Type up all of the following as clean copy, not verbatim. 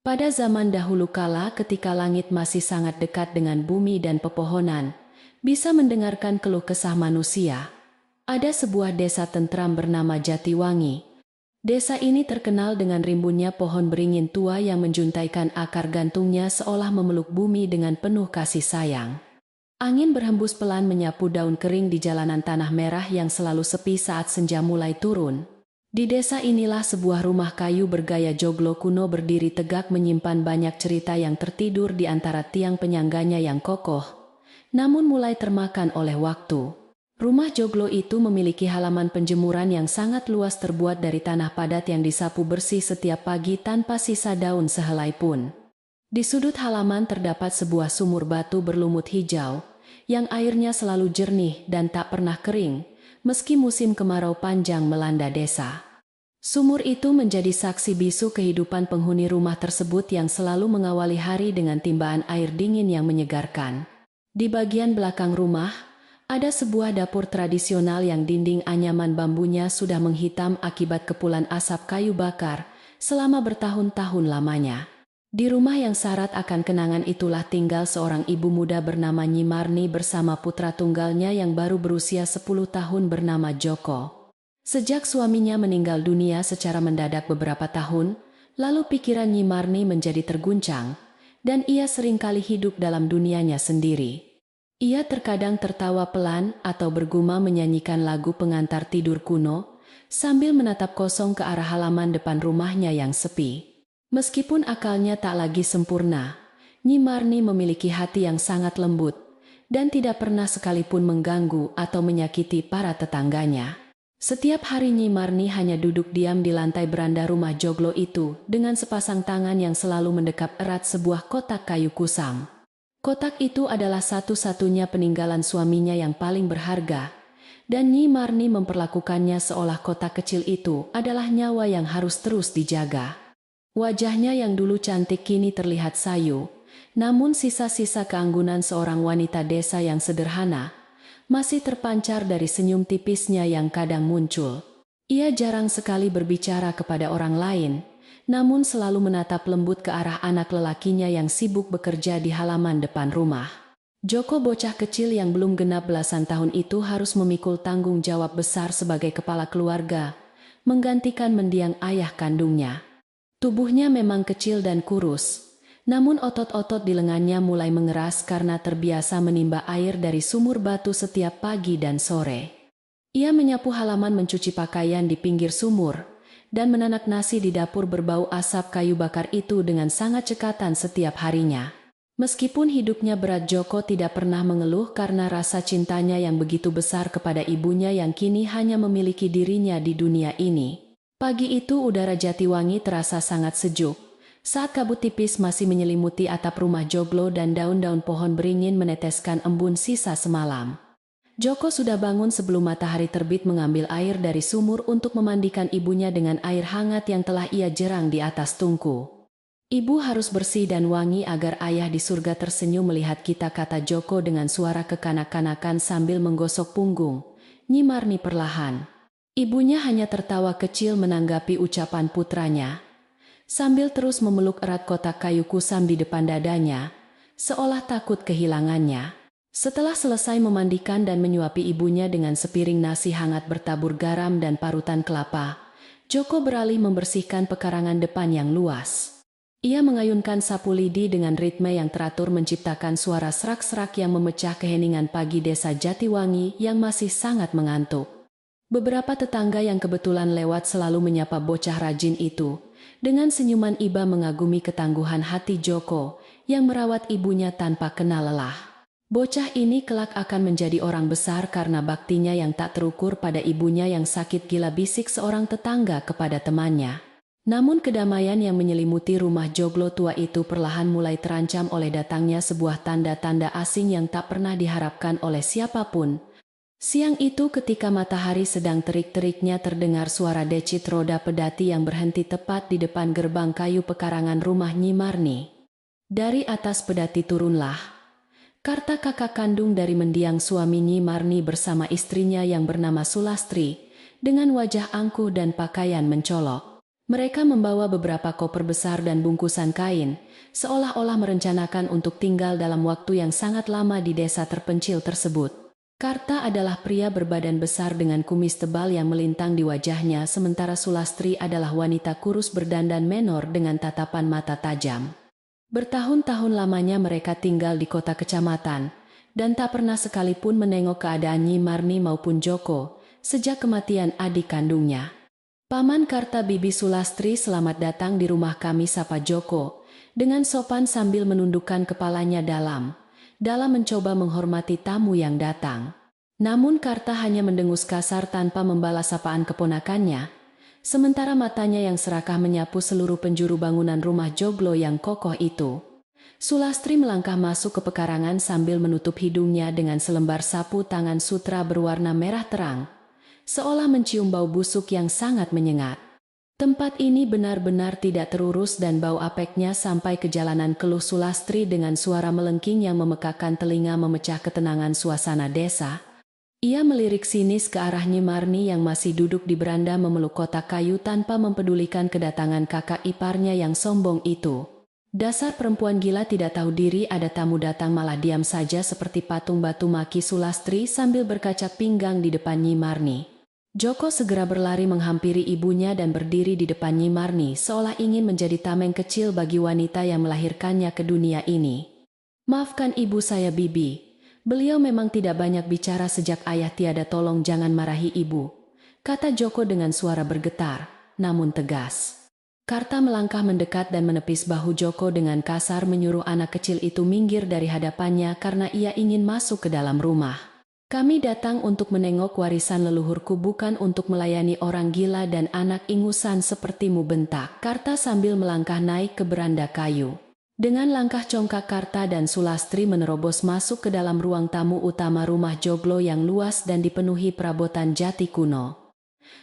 Pada zaman dahulu kala ketika langit masih sangat dekat dengan bumi dan pepohonan, bisa mendengarkan keluh kesah manusia. Ada sebuah desa tentram bernama Jatiwangi. Desa ini terkenal dengan rimbunnya pohon beringin tua yang menjuntaikan akar gantungnya seolah memeluk bumi dengan penuh kasih sayang. Angin berhembus pelan menyapu daun kering di jalanan tanah merah yang selalu sepi saat senja mulai turun. Di desa inilah sebuah rumah kayu bergaya joglo kuno berdiri tegak menyimpan banyak cerita yang tertidur di antara tiang penyangganya yang kokoh, namun mulai termakan oleh waktu. Rumah joglo itu memiliki halaman penjemuran yang sangat luas terbuat dari tanah padat yang disapu bersih setiap pagi tanpa sisa daun sehelai pun. Di sudut halaman terdapat sebuah sumur batu berlumut hijau, yang airnya selalu jernih dan tak pernah kering, meski musim kemarau panjang melanda desa. Sumur itu menjadi saksi bisu kehidupan penghuni rumah tersebut yang selalu mengawali hari dengan timbaan air dingin yang menyegarkan. Di bagian belakang rumah, ada sebuah dapur tradisional yang dinding anyaman bambunya sudah menghitam akibat kepulan asap kayu bakar selama bertahun-tahun lamanya. Di rumah yang syarat akan kenangan itulah tinggal seorang ibu muda bernama Nyi Marni bersama putra tunggalnya yang baru berusia 10 tahun bernama Joko. Sejak suaminya meninggal dunia secara mendadak beberapa tahun, lalu pikiran Nyi Marni menjadi terguncang, dan ia seringkali hidup dalam dunianya sendiri. Ia terkadang tertawa pelan atau bergumam menyanyikan lagu pengantar tidur kuno, sambil menatap kosong ke arah halaman depan rumahnya yang sepi. Meskipun akalnya tak lagi sempurna, Nyi Marni memiliki hati yang sangat lembut, dan tidak pernah sekalipun mengganggu atau menyakiti para tetangganya. Setiap hari Nyi Marni hanya duduk diam di lantai beranda rumah joglo itu, dengan sepasang tangan yang selalu mendekap erat sebuah kotak kayu kusam. Kotak itu adalah satu-satunya peninggalan suaminya yang paling berharga, dan Nyi Marni memperlakukannya seolah kotak kecil itu adalah nyawa yang harus terus dijaga. Wajahnya yang dulu cantik kini terlihat sayu, namun sisa-sisa keanggunan seorang wanita desa yang sederhana masih terpancar dari senyum tipisnya yang kadang muncul. Ia jarang sekali berbicara kepada orang lain, namun selalu menatap lembut ke arah anak lelakinya yang sibuk bekerja di halaman depan rumah. Joko bocah kecil yang belum genap belasan tahun itu harus memikul tanggung jawab besar sebagai kepala keluarga, menggantikan mendiang ayah kandungnya. Tubuhnya memang kecil dan kurus, namun otot-otot di lengannya mulai mengeras karena terbiasa menimba air dari sumur batu setiap pagi dan sore. Ia menyapu halaman mencuci pakaian di pinggir sumur, dan menanak nasi di dapur berbau asap kayu bakar itu dengan sangat cekatan setiap harinya. Meskipun hidupnya berat, Joko tidak pernah mengeluh karena rasa cintanya yang begitu besar kepada ibunya yang kini hanya memiliki dirinya di dunia ini. Pagi itu udara Jatiwangi terasa sangat sejuk, saat kabut tipis masih menyelimuti atap rumah joglo dan daun-daun pohon beringin meneteskan embun sisa semalam. Joko sudah bangun sebelum matahari terbit mengambil air dari sumur untuk memandikan ibunya dengan air hangat yang telah ia jerang di atas tungku. Ibu harus bersih dan wangi agar ayah di surga tersenyum melihat kita, kata Joko dengan suara kekanak-kanakan sambil menggosok punggung Nyi Marni perlahan. Ibunya hanya tertawa kecil menanggapi ucapan putranya, sambil terus memeluk erat kotak kayu kusam di depan dadanya, seolah takut kehilangannya. Setelah selesai memandikan dan menyuapi ibunya dengan sepiring nasi hangat bertabur garam dan parutan kelapa, Joko beralih membersihkan pekarangan depan yang luas. Ia mengayunkan sapu lidi dengan ritme yang teratur menciptakan suara serak-serak yang memecah keheningan pagi desa Jatiwangi yang masih sangat mengantuk. Beberapa tetangga yang kebetulan lewat selalu menyapa bocah rajin itu, dengan senyuman iba mengagumi ketangguhan hati Joko yang merawat ibunya tanpa kenal lelah. Bocah ini kelak akan menjadi orang besar karena baktinya yang tak terukur pada ibunya yang sakit gila, bisik seorang tetangga kepada temannya. Namun kedamaian yang menyelimuti rumah joglo tua itu perlahan mulai terancam oleh datangnya sebuah tanda-tanda asing yang tak pernah diharapkan oleh siapapun. Siang itu ketika matahari sedang terik-teriknya terdengar suara decit roda pedati yang berhenti tepat di depan gerbang kayu pekarangan rumah Nyi Marni. Dari atas pedati turunlah Karta, kakak kandung dari mendiang suami Nyi Marni bersama istrinya yang bernama Sulastri, dengan wajah angkuh dan pakaian mencolok. Mereka membawa beberapa koper besar dan bungkusan kain, seolah-olah merencanakan untuk tinggal dalam waktu yang sangat lama di desa terpencil tersebut. Karta adalah pria berbadan besar dengan kumis tebal yang melintang di wajahnya, sementara Sulastri adalah wanita kurus berdandan menor dengan tatapan mata tajam. Bertahun-tahun lamanya mereka tinggal di kota kecamatan, dan tak pernah sekalipun menengok keadaan Nyi Marni maupun Joko, sejak kematian adik kandungnya. Paman Karta, Bibi Sulastri, selamat datang di rumah kami, sapa Joko, dengan sopan sambil menundukkan kepalanya dalam mencoba menghormati tamu yang datang. Namun Karta hanya mendengus kasar tanpa membalas sapaan keponakannya, sementara matanya yang serakah menyapu seluruh penjuru bangunan rumah joglo yang kokoh itu. Sulastri melangkah masuk ke pekarangan sambil menutup hidungnya dengan selembar sapu tangan sutra berwarna merah terang, seolah mencium bau busuk yang sangat menyengat. Tempat ini benar-benar tidak terurus dan bau apeknya sampai ke jalanan, keluh Sulastri dengan suara melengking yang memekakan telinga, memecah ketenangan suasana desa. Ia melirik sinis ke arah Nyi Marni yang masih duduk di beranda memeluk kotak kayu tanpa mempedulikan kedatangan kakak iparnya yang sombong itu. Dasar perempuan gila, tidak tahu diri ada tamu datang malah diam saja seperti patung batu, maki Sulastri sambil berkaca pinggang di depan Nyi Marni. Joko segera berlari menghampiri ibunya dan berdiri di depan Nyi Marni seolah ingin menjadi tameng kecil bagi wanita yang melahirkannya ke dunia ini. Maafkan ibu saya, Bibi. Beliau memang tidak banyak bicara sejak ayah tiada, tolong jangan marahi ibu, kata Joko dengan suara bergetar, namun tegas. Karta melangkah mendekat dan menepis bahu Joko dengan kasar, menyuruh anak kecil itu minggir dari hadapannya karena ia ingin masuk ke dalam rumah. Kami datang untuk menengok warisan leluhurku, bukan untuk melayani orang gila dan anak ingusan sepertimu, bentak Karta sambil melangkah naik ke beranda kayu. Dengan langkah congkak, Karta dan Sulastri menerobos masuk ke dalam ruang tamu utama rumah joglo yang luas dan dipenuhi perabotan jati kuno.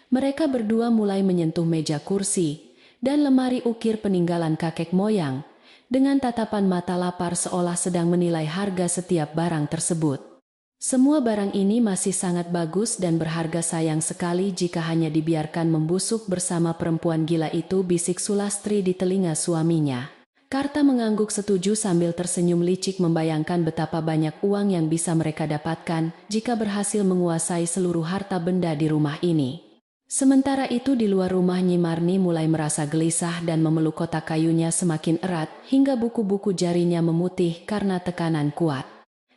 Mereka berdua mulai menyentuh meja, kursi, dan lemari ukir peninggalan kakek moyang, dengan tatapan mata lapar seolah sedang menilai harga setiap barang tersebut. Semua barang ini masih sangat bagus dan berharga, sayang sekali jika hanya dibiarkan membusuk bersama perempuan gila itu, bisik Sulastri di telinga suaminya. Karta mengangguk setuju sambil tersenyum licik, membayangkan betapa banyak uang yang bisa mereka dapatkan jika berhasil menguasai seluruh harta benda di rumah ini. Sementara itu di luar rumah, Nyi Marni mulai merasa gelisah dan memeluk kotak kayunya semakin erat hingga buku-buku jarinya memutih karena tekanan kuat.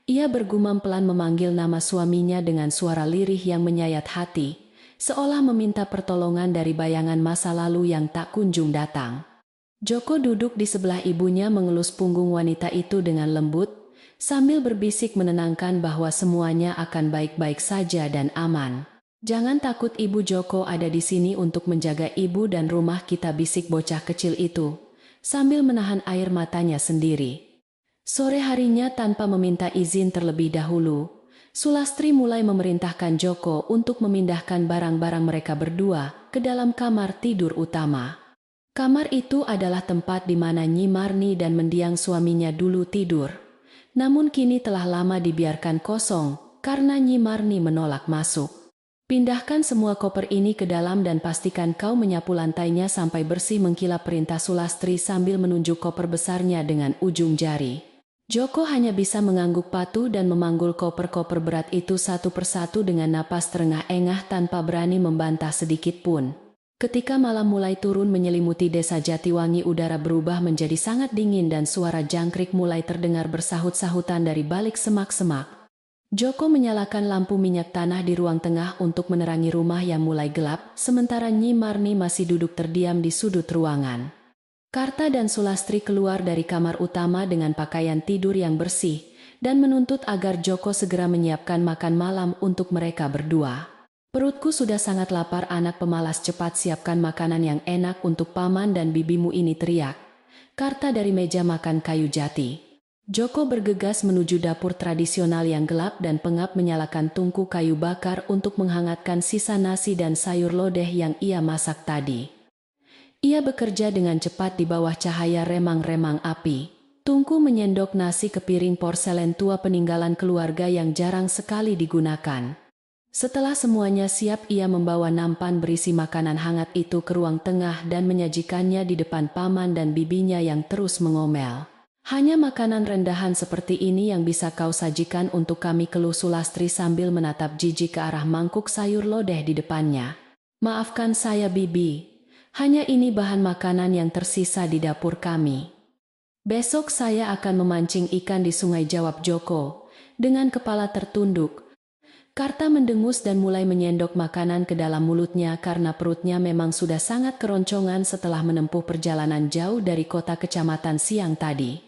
Ia bergumam pelan memanggil nama suaminya dengan suara lirih yang menyayat hati, seolah meminta pertolongan dari bayangan masa lalu yang tak kunjung datang. Joko duduk di sebelah ibunya mengelus punggung wanita itu dengan lembut, sambil berbisik menenangkan bahwa semuanya akan baik-baik saja dan aman. Jangan takut ibu, Joko ada di sini untuk menjaga ibu dan rumah kita, bisik bocah kecil itu, sambil menahan air matanya sendiri. Sore harinya, tanpa meminta izin terlebih dahulu, Sulastri mulai memerintahkan Joko untuk memindahkan barang-barang mereka berdua ke dalam kamar tidur utama. Kamar itu adalah tempat di mana Nyi Marni dan mendiang suaminya dulu tidur. Namun kini telah lama dibiarkan kosong karena Nyi Marni menolak masuk. Pindahkan semua koper ini ke dalam dan pastikan kau menyapu lantainya sampai bersih, mengkilap perintah Sulastri sambil menunjuk koper besarnya dengan ujung jari. Joko hanya bisa mengangguk patuh dan memanggul koper-koper berat itu satu persatu dengan napas terengah-engah tanpa berani membantah sedikit pun. Ketika malam mulai turun menyelimuti desa Jatiwangi, udara berubah menjadi sangat dingin dan suara jangkrik mulai terdengar bersahut-sahutan dari balik semak-semak. Joko menyalakan lampu minyak tanah di ruang tengah untuk menerangi rumah yang mulai gelap, sementara Nyi Marni masih duduk terdiam di sudut ruangan. Karta dan Sulastri keluar dari kamar utama dengan pakaian tidur yang bersih dan menuntut agar Joko segera menyiapkan makan malam untuk mereka berdua. Perutku sudah sangat lapar, anak pemalas, cepat siapkan makanan yang enak untuk paman dan bibimu ini, teriak Karta dari meja makan kayu jati. Joko bergegas menuju dapur tradisional yang gelap dan pengap, menyalakan tungku kayu bakar untuk menghangatkan sisa nasi dan sayur lodeh yang ia masak tadi. Ia bekerja dengan cepat di bawah cahaya remang-remang api. Tungku menyendok nasi ke piring porselen tua peninggalan keluarga yang jarang sekali digunakan. Setelah semuanya siap, ia membawa nampan berisi makanan hangat itu ke ruang tengah dan menyajikannya di depan paman dan bibinya yang terus mengomel. "Hanya makanan rendahan seperti ini yang bisa kau sajikan untuk kami," keluh Sulastri sambil menatap jijik ke arah mangkuk sayur lodeh di depannya. "Maafkan saya Bibi, hanya ini bahan makanan yang tersisa di dapur kami. Besok saya akan memancing ikan di sungai," jawab Joko dengan kepala tertunduk. Karta mendengus dan mulai menyendok makanan ke dalam mulutnya karena perutnya memang sudah sangat keroncongan setelah menempuh perjalanan jauh dari kota kecamatan siang tadi.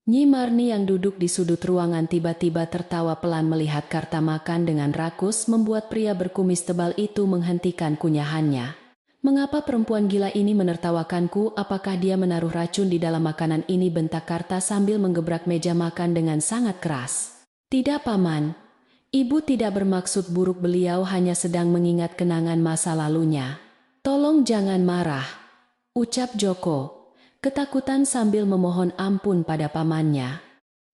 Nyi Marni yang duduk di sudut ruangan tiba-tiba tertawa pelan melihat Karta makan dengan rakus, membuat pria berkumis tebal itu menghentikan kunyahannya. "Mengapa perempuan gila ini menertawakanku? Apakah dia menaruh racun di dalam makanan ini?" bentak Karta sambil menggebrak meja makan dengan sangat keras. "Tidak Paman. Ibu tidak bermaksud buruk, beliau hanya sedang mengingat kenangan masa lalunya." "Tolong jangan marah," ucap Joko, ketakutan sambil memohon ampun pada pamannya.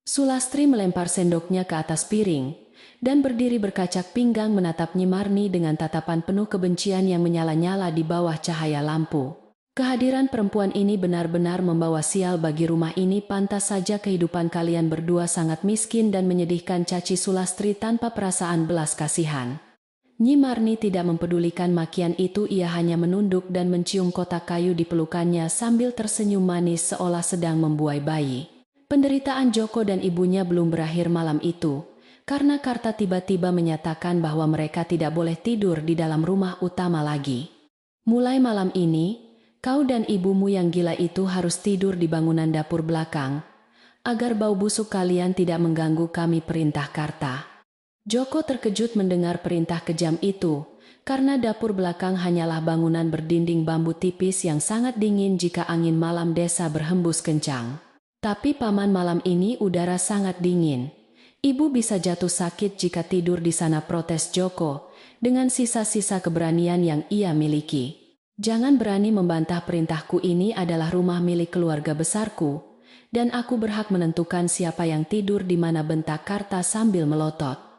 Sulastri melempar sendoknya ke atas piring, dan berdiri berkacak pinggang menatap Nyi Marni dengan tatapan penuh kebencian yang menyala-nyala di bawah cahaya lampu. "Kehadiran perempuan ini benar-benar membawa sial bagi rumah ini. Pantas saja kehidupan kalian berdua sangat miskin dan menyedihkan," caci Sulastri tanpa perasaan belas kasihan. Nyi Marni tidak mempedulikan makian itu, ia hanya menunduk dan mencium kotak kayu di pelukannya sambil tersenyum manis seolah sedang membuai bayi. Penderitaan Joko dan ibunya belum berakhir malam itu, karena Karta tiba-tiba menyatakan bahwa mereka tidak boleh tidur di dalam rumah utama lagi. "Mulai malam ini, kau dan ibumu yang gila itu harus tidur di bangunan dapur belakang, agar bau busuk kalian tidak mengganggu kami," perintah Karta. Joko terkejut mendengar perintah kejam itu, karena dapur belakang hanyalah bangunan berdinding bambu tipis yang sangat dingin jika angin malam desa berhembus kencang. "Tapi Paman, malam ini udara sangat dingin. Ibu bisa jatuh sakit jika tidur di sana," protes Joko dengan sisa-sisa keberanian yang ia miliki. "Jangan berani membantah perintahku, ini adalah rumah milik keluarga besarku, dan aku berhak menentukan siapa yang tidur di mana," bentak Karta sambil melotot.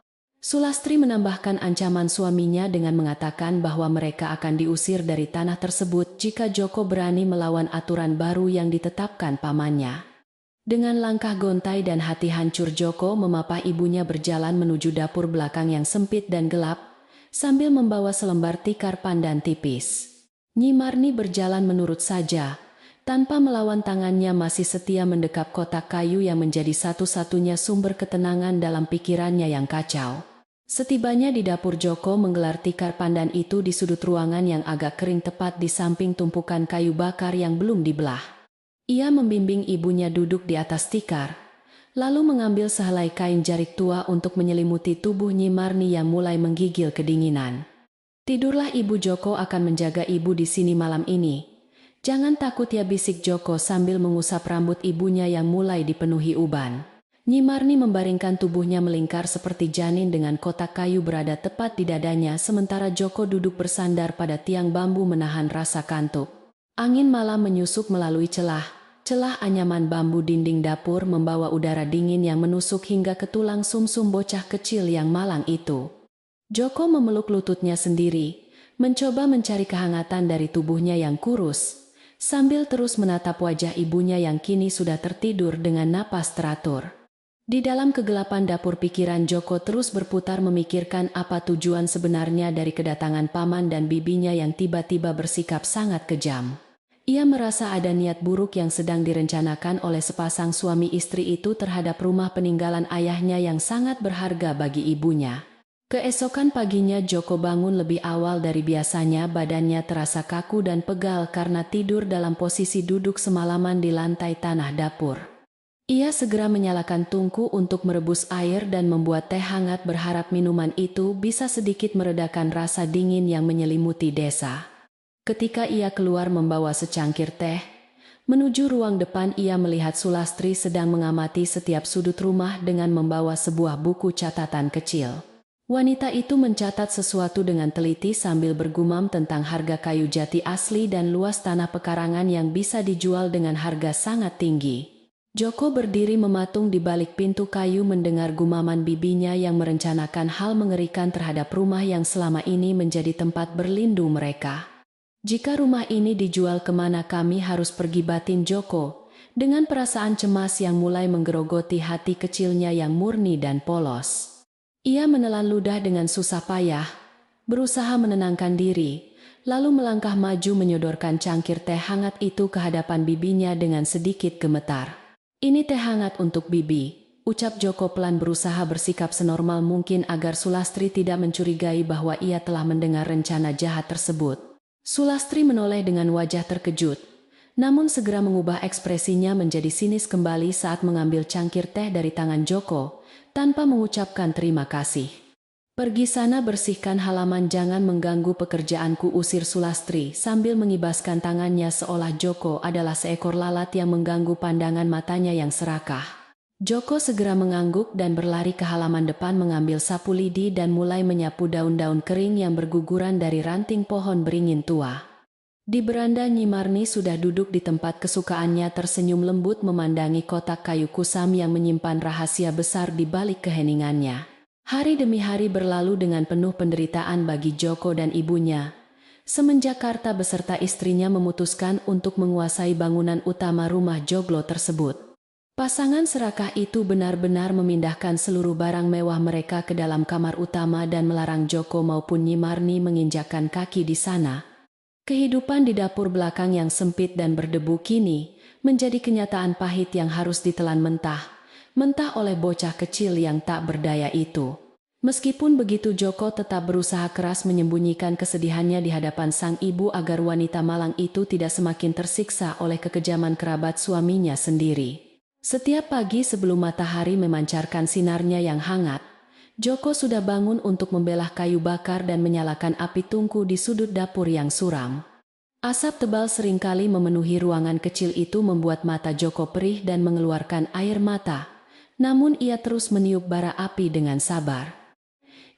Sulastri menambahkan ancaman suaminya dengan mengatakan bahwa mereka akan diusir dari tanah tersebut jika Joko berani melawan aturan baru yang ditetapkan pamannya. Dengan langkah gontai dan hati hancur, Joko memapah ibunya berjalan menuju dapur belakang yang sempit dan gelap, sambil membawa selembar tikar pandan tipis. Nyi Marni berjalan menurut saja, tanpa melawan, tangannya masih setia mendekap kotak kayu yang menjadi satu-satunya sumber ketenangan dalam pikirannya yang kacau. Setibanya di dapur, Joko menggelar tikar pandan itu di sudut ruangan yang agak kering tepat di samping tumpukan kayu bakar yang belum dibelah. Ia membimbing ibunya duduk di atas tikar, lalu mengambil sehelai kain jarik tua untuk menyelimuti tubuh Nyi Marni yang mulai menggigil kedinginan. "Tidurlah ibu, Joko akan menjaga ibu di sini malam ini. Jangan takut ya," bisik Joko sambil mengusap rambut ibunya yang mulai dipenuhi uban. Nyi Marni membaringkan tubuhnya melingkar seperti janin dengan kotak kayu berada tepat di dadanya, sementara Joko duduk bersandar pada tiang bambu menahan rasa kantuk. Angin malam menyusup melalui celah anyaman bambu dinding dapur, membawa udara dingin yang menusuk hingga ke tulang sumsum bocah kecil yang malang itu. Joko memeluk lututnya sendiri, mencoba mencari kehangatan dari tubuhnya yang kurus, sambil terus menatap wajah ibunya yang kini sudah tertidur dengan napas teratur. Di dalam kegelapan dapur, pikiran Joko terus berputar memikirkan apa tujuan sebenarnya dari kedatangan paman dan bibinya yang tiba-tiba bersikap sangat kejam. Ia merasa ada niat buruk yang sedang direncanakan oleh sepasang suami istri itu terhadap rumah peninggalan ayahnya yang sangat berharga bagi ibunya. Keesokan paginya Joko bangun lebih awal dari biasanya, badannya terasa kaku dan pegal karena tidur dalam posisi duduk semalaman di lantai tanah dapur. Ia segera menyalakan tungku untuk merebus air dan membuat teh hangat, berharap minuman itu bisa sedikit meredakan rasa dingin yang menyelimuti desa. Ketika ia keluar membawa secangkir teh, menuju ruang depan, ia melihat Sulastri sedang mengamati setiap sudut rumah dengan membawa sebuah buku catatan kecil. Wanita itu mencatat sesuatu dengan teliti sambil bergumam tentang harga kayu jati asli dan luas tanah pekarangan yang bisa dijual dengan harga sangat tinggi. Joko berdiri mematung di balik pintu kayu mendengar gumaman bibinya yang merencanakan hal mengerikan terhadap rumah yang selama ini menjadi tempat berlindung mereka. Jika rumah ini dijual, kemana kami harus pergi, batin Joko, dengan perasaan cemas yang mulai menggerogoti hati kecilnya yang murni dan polos. Ia menelan ludah dengan susah payah, berusaha menenangkan diri, lalu melangkah maju menyodorkan cangkir teh hangat itu ke hadapan bibinya dengan sedikit gemetar. "Ini teh hangat untuk Bibi," ucap Joko pelan, berusaha bersikap senormal mungkin agar Sulastri tidak mencurigai bahwa ia telah mendengar rencana jahat tersebut. Sulastri menoleh dengan wajah terkejut, namun segera mengubah ekspresinya menjadi sinis kembali saat mengambil cangkir teh dari tangan Joko, tanpa mengucapkan terima kasih. "Pergi sana, bersihkan halaman, jangan mengganggu pekerjaanku," usir Sulastri sambil mengibaskan tangannya seolah Joko adalah seekor lalat yang mengganggu pandangan matanya yang serakah. Joko segera mengangguk dan berlari ke halaman depan mengambil sapu lidi dan mulai menyapu daun-daun kering yang berguguran dari ranting pohon beringin tua. Di beranda, Nyi Marni sudah duduk di tempat kesukaannya tersenyum lembut memandangi kotak kayu kusam yang menyimpan rahasia besar di balik keheningannya. Hari demi hari berlalu dengan penuh penderitaan bagi Joko dan ibunya, semenjak Karta beserta istrinya memutuskan untuk menguasai bangunan utama rumah joglo tersebut. Pasangan serakah itu benar-benar memindahkan seluruh barang mewah mereka ke dalam kamar utama dan melarang Joko maupun Nyi Marni menginjakkan kaki di sana. Kehidupan di dapur belakang yang sempit dan berdebu kini menjadi kenyataan pahit yang harus ditelan mentah oleh bocah kecil yang tak berdaya itu. Meskipun begitu, Joko tetap berusaha keras menyembunyikan kesedihannya di hadapan sang ibu agar wanita malang itu tidak semakin tersiksa oleh kekejaman kerabat suaminya sendiri. Setiap pagi sebelum matahari memancarkan sinarnya yang hangat, Joko sudah bangun untuk membelah kayu bakar dan menyalakan api tungku di sudut dapur yang suram. Asap tebal seringkali memenuhi ruangan kecil itu membuat mata Joko perih dan mengeluarkan air mata. Namun ia terus meniup bara api dengan sabar.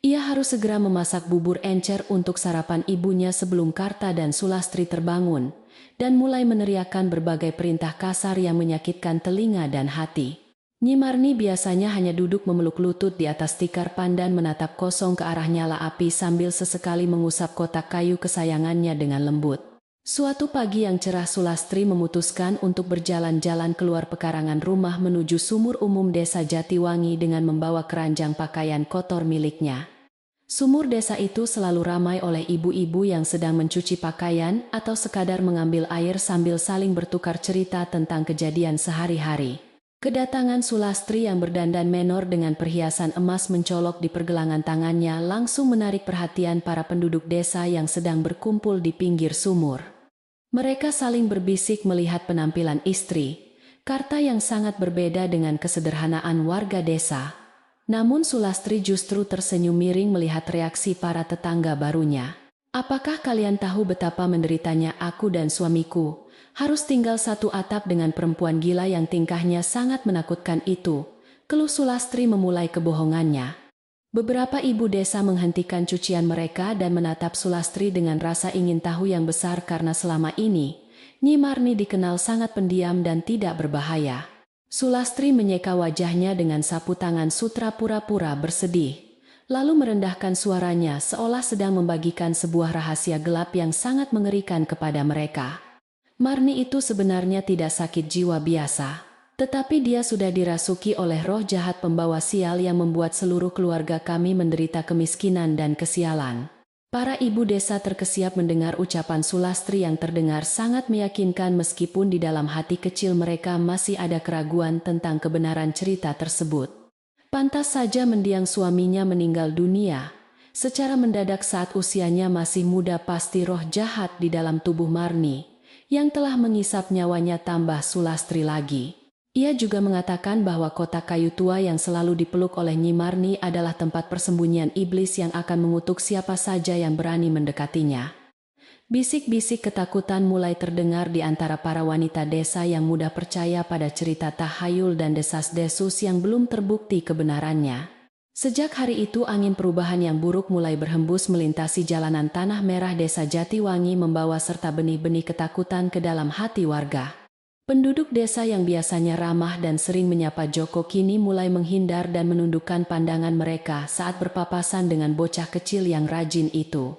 Ia harus segera memasak bubur encer untuk sarapan ibunya sebelum Karta dan Sulastri terbangun, dan mulai meneriakkan berbagai perintah kasar yang menyakitkan telinga dan hati. Nyi Marni biasanya hanya duduk memeluk lutut di atas tikar pandan menatap kosong ke arah nyala api sambil sesekali mengusap kotak kayu kesayangannya dengan lembut. Suatu pagi yang cerah, Sulastri memutuskan untuk berjalan-jalan keluar pekarangan rumah menuju sumur umum desa Jatiwangi dengan membawa keranjang pakaian kotor miliknya. Sumur desa itu selalu ramai oleh ibu-ibu yang sedang mencuci pakaian atau sekadar mengambil air sambil saling bertukar cerita tentang kejadian sehari-hari. Kedatangan Sulastri yang berdandan menor dengan perhiasan emas mencolok di pergelangan tangannya langsung menarik perhatian para penduduk desa yang sedang berkumpul di pinggir sumur. Mereka saling berbisik melihat penampilan istri, Karta yang sangat berbeda dengan kesederhanaan warga desa. Namun Sulastri justru tersenyum miring melihat reaksi para tetangga barunya. "Apakah kalian tahu betapa menderitanya aku dan suamiku harus tinggal satu atap dengan perempuan gila yang tingkahnya sangat menakutkan itu?" keluh Sulastri memulai kebohongannya. Beberapa ibu desa menghentikan cucian mereka dan menatap Sulastri dengan rasa ingin tahu yang besar karena selama ini Nyi Marni dikenal sangat pendiam dan tidak berbahaya. Sulastri menyeka wajahnya dengan sapu tangan sutra pura-pura bersedih, lalu merendahkan suaranya seolah sedang membagikan sebuah rahasia gelap yang sangat mengerikan kepada mereka. "Marni itu sebenarnya tidak sakit jiwa biasa. Tetapi dia sudah dirasuki oleh roh jahat pembawa sial yang membuat seluruh keluarga kami menderita kemiskinan dan kesialan." Para ibu desa terkesiap mendengar ucapan Sulastri yang terdengar sangat meyakinkan meskipun di dalam hati kecil mereka masih ada keraguan tentang kebenaran cerita tersebut. Pantas saja mendiang suaminya meninggal dunia secara mendadak saat usianya masih muda, pasti roh jahat di dalam tubuh Marni yang telah mengisap nyawanya, tambah Sulastri lagi. Ia juga mengatakan bahwa kotak kayu tua yang selalu dipeluk oleh Nyi Marni adalah tempat persembunyian iblis yang akan mengutuk siapa saja yang berani mendekatinya. Bisik-bisik ketakutan mulai terdengar di antara para wanita desa yang mudah percaya pada cerita tahayul dan desas-desus yang belum terbukti kebenarannya. Sejak hari itu angin perubahan yang buruk mulai berhembus melintasi jalanan tanah merah desa Jatiwangi membawa serta benih-benih ketakutan ke dalam hati warga. Penduduk desa yang biasanya ramah dan sering menyapa Joko kini mulai menghindar dan menundukkan pandangan mereka saat berpapasan dengan bocah kecil yang rajin itu.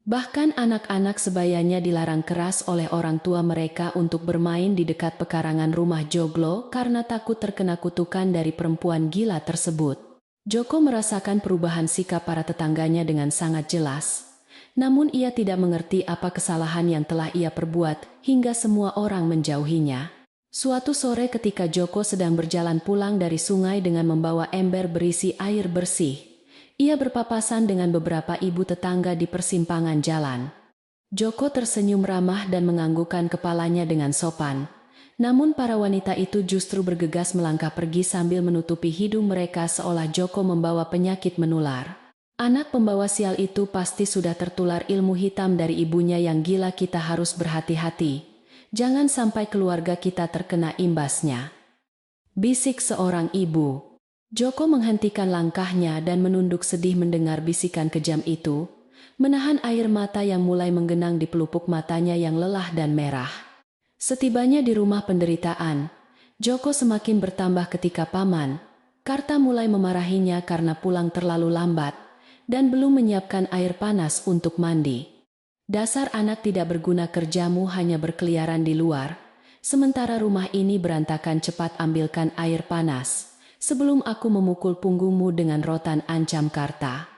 Bahkan anak-anak sebayanya dilarang keras oleh orang tua mereka untuk bermain di dekat pekarangan rumah Joglo karena takut terkena kutukan dari perempuan gila tersebut. Joko merasakan perubahan sikap para tetangganya dengan sangat jelas. Namun ia tidak mengerti apa kesalahan yang telah ia perbuat hingga semua orang menjauhinya. Suatu sore ketika Joko sedang berjalan pulang dari sungai dengan membawa ember berisi air bersih, ia berpapasan dengan beberapa ibu tetangga di persimpangan jalan. Joko tersenyum ramah dan menganggukkan kepalanya dengan sopan. Namun para wanita itu justru bergegas melangkah pergi sambil menutupi hidung mereka seolah Joko membawa penyakit menular. Anak pembawa sial itu pasti sudah tertular ilmu hitam dari ibunya yang gila, kita harus berhati-hati. Jangan sampai keluarga kita terkena imbasnya. Bisik seorang ibu. Joko menghentikan langkahnya dan menunduk sedih mendengar bisikan kejam itu, menahan air mata yang mulai menggenang di pelupuk matanya yang lelah dan merah. Setibanya di rumah penderitaan, Joko semakin bertambah ketika Paman Karta mulai memarahinya karena pulang terlalu lambat dan belum menyiapkan air panas untuk mandi. Dasar anak tidak berguna, kerjamu hanya berkeliaran di luar, sementara rumah ini berantakan, cepat ambilkan air panas, sebelum aku memukul punggungmu dengan rotan, ancam Karta.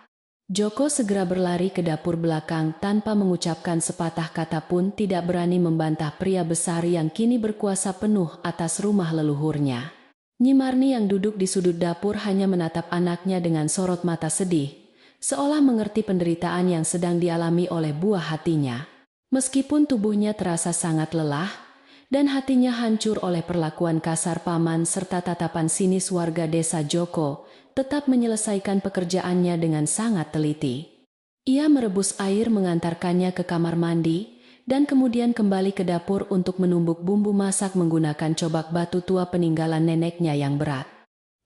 Joko segera berlari ke dapur belakang tanpa mengucapkan sepatah kata pun, tidak berani membantah pria besar yang kini berkuasa penuh atas rumah leluhurnya. Nyi Marni yang duduk di sudut dapur hanya menatap anaknya dengan sorot mata sedih, seolah mengerti penderitaan yang sedang dialami oleh buah hatinya. Meskipun tubuhnya terasa sangat lelah, dan hatinya hancur oleh perlakuan kasar paman serta tatapan sinis warga desa, Joko tetap menyelesaikan pekerjaannya dengan sangat teliti. Ia merebus air, mengantarkannya ke kamar mandi, dan kemudian kembali ke dapur untuk menumbuk bumbu masak menggunakan cobak batu tua peninggalan neneknya yang berat.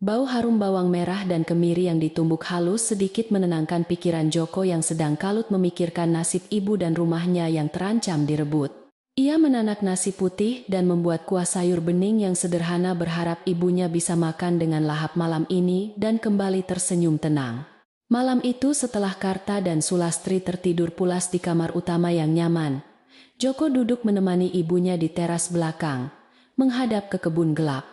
Bau harum bawang merah dan kemiri yang ditumbuk halus sedikit menenangkan pikiran Joko yang sedang kalut memikirkan nasib ibu dan rumahnya yang terancam direbut. Ia menanak nasi putih dan membuat kuah sayur bening yang sederhana, berharap ibunya bisa makan dengan lahap malam ini dan kembali tersenyum tenang. Malam itu setelah Karta dan Sulastri tertidur pulas di kamar utama yang nyaman, Joko duduk menemani ibunya di teras belakang, menghadap ke kebun gelap.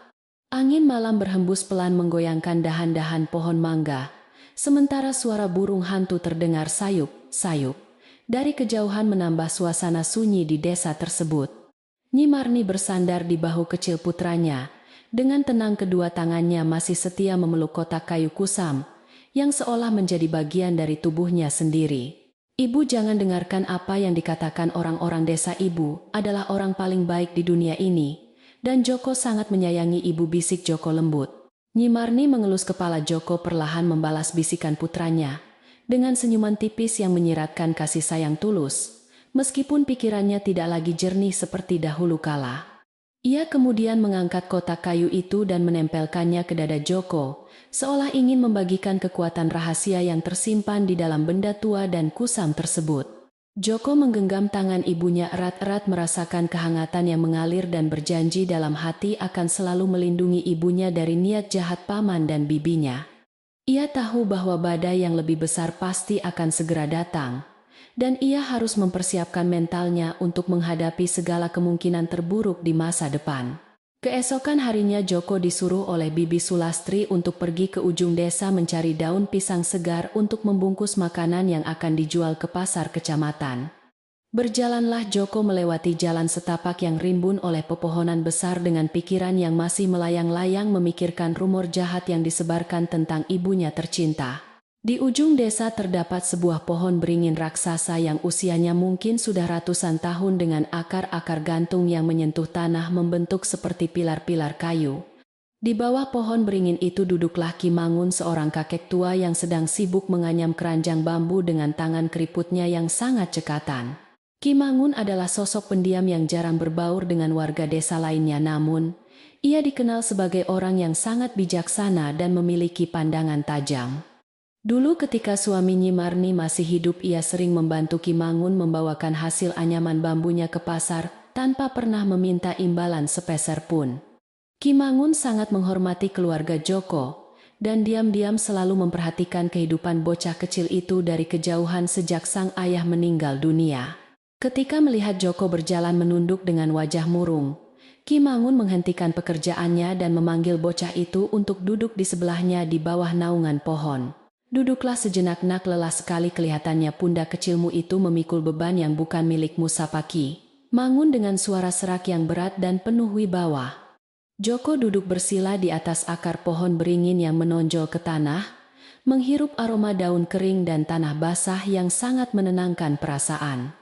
Angin malam berhembus pelan menggoyangkan dahan-dahan pohon mangga, sementara suara burung hantu terdengar sayup-sayup dari kejauhan menambah suasana sunyi di desa tersebut. Nyi Marni bersandar di bahu kecil putranya, dengan tenang kedua tangannya masih setia memeluk kotak kayu kusam, yang seolah menjadi bagian dari tubuhnya sendiri. Ibu, jangan dengarkan apa yang dikatakan orang-orang desa, ibu adalah orang paling baik di dunia ini. Dan Joko sangat menyayangi ibu, bisik Joko lembut. Nyi Marni mengelus kepala. Joko perlahan membalas bisikan putranya, dengan senyuman tipis yang menyiratkan kasih sayang tulus, meskipun pikirannya tidak lagi jernih seperti dahulu kala. Ia kemudian mengangkat kotak kayu itu dan menempelkannya ke dada Joko, seolah ingin membagikan kekuatan rahasia yang tersimpan di dalam benda tua dan kusam tersebut. Joko menggenggam tangan ibunya erat-erat, merasakan kehangatan yang mengalir dan berjanji dalam hati akan selalu melindungi ibunya dari niat jahat paman dan bibinya. Ia tahu bahwa badai yang lebih besar pasti akan segera datang, dan ia harus mempersiapkan mentalnya untuk menghadapi segala kemungkinan terburuk di masa depan. Keesokan harinya Joko disuruh oleh Bibi Sulastri untuk pergi ke ujung desa mencari daun pisang segar untuk membungkus makanan yang akan dijual ke pasar kecamatan. Berjalanlah Joko melewati jalan setapak yang rimbun oleh pepohonan besar dengan pikiran yang masih melayang-layang memikirkan rumor jahat yang disebarkan tentang ibunya tercinta. Di ujung desa terdapat sebuah pohon beringin raksasa yang usianya mungkin sudah ratusan tahun, dengan akar-akar gantung yang menyentuh tanah membentuk seperti pilar-pilar kayu. Di bawah pohon beringin itu duduklah Ki Mangun, seorang kakek tua yang sedang sibuk menganyam keranjang bambu dengan tangan keriputnya yang sangat cekatan. Ki Mangun adalah sosok pendiam yang jarang berbaur dengan warga desa lainnya, namun ia dikenal sebagai orang yang sangat bijaksana dan memiliki pandangan tajam. Dulu ketika suami Nyi Marni masih hidup, ia sering membantu Ki Mangun membawakan hasil anyaman bambunya ke pasar tanpa pernah meminta imbalan sepeser pun. Ki Mangun sangat menghormati keluarga Joko, dan diam-diam selalu memperhatikan kehidupan bocah kecil itu dari kejauhan sejak sang ayah meninggal dunia. Ketika melihat Joko berjalan menunduk dengan wajah murung, Ki Mangun menghentikan pekerjaannya dan memanggil bocah itu untuk duduk di sebelahnya di bawah naungan pohon. "Duduklah sejenak nak, lelah sekali kelihatannya pundak kecilmu itu memikul beban yang bukan milikmu," sapa Ki Mangun dengan suara serak yang berat dan penuh wibawa. Joko duduk bersila di atas akar pohon beringin yang menonjol ke tanah, menghirup aroma daun kering dan tanah basah yang sangat menenangkan perasaan.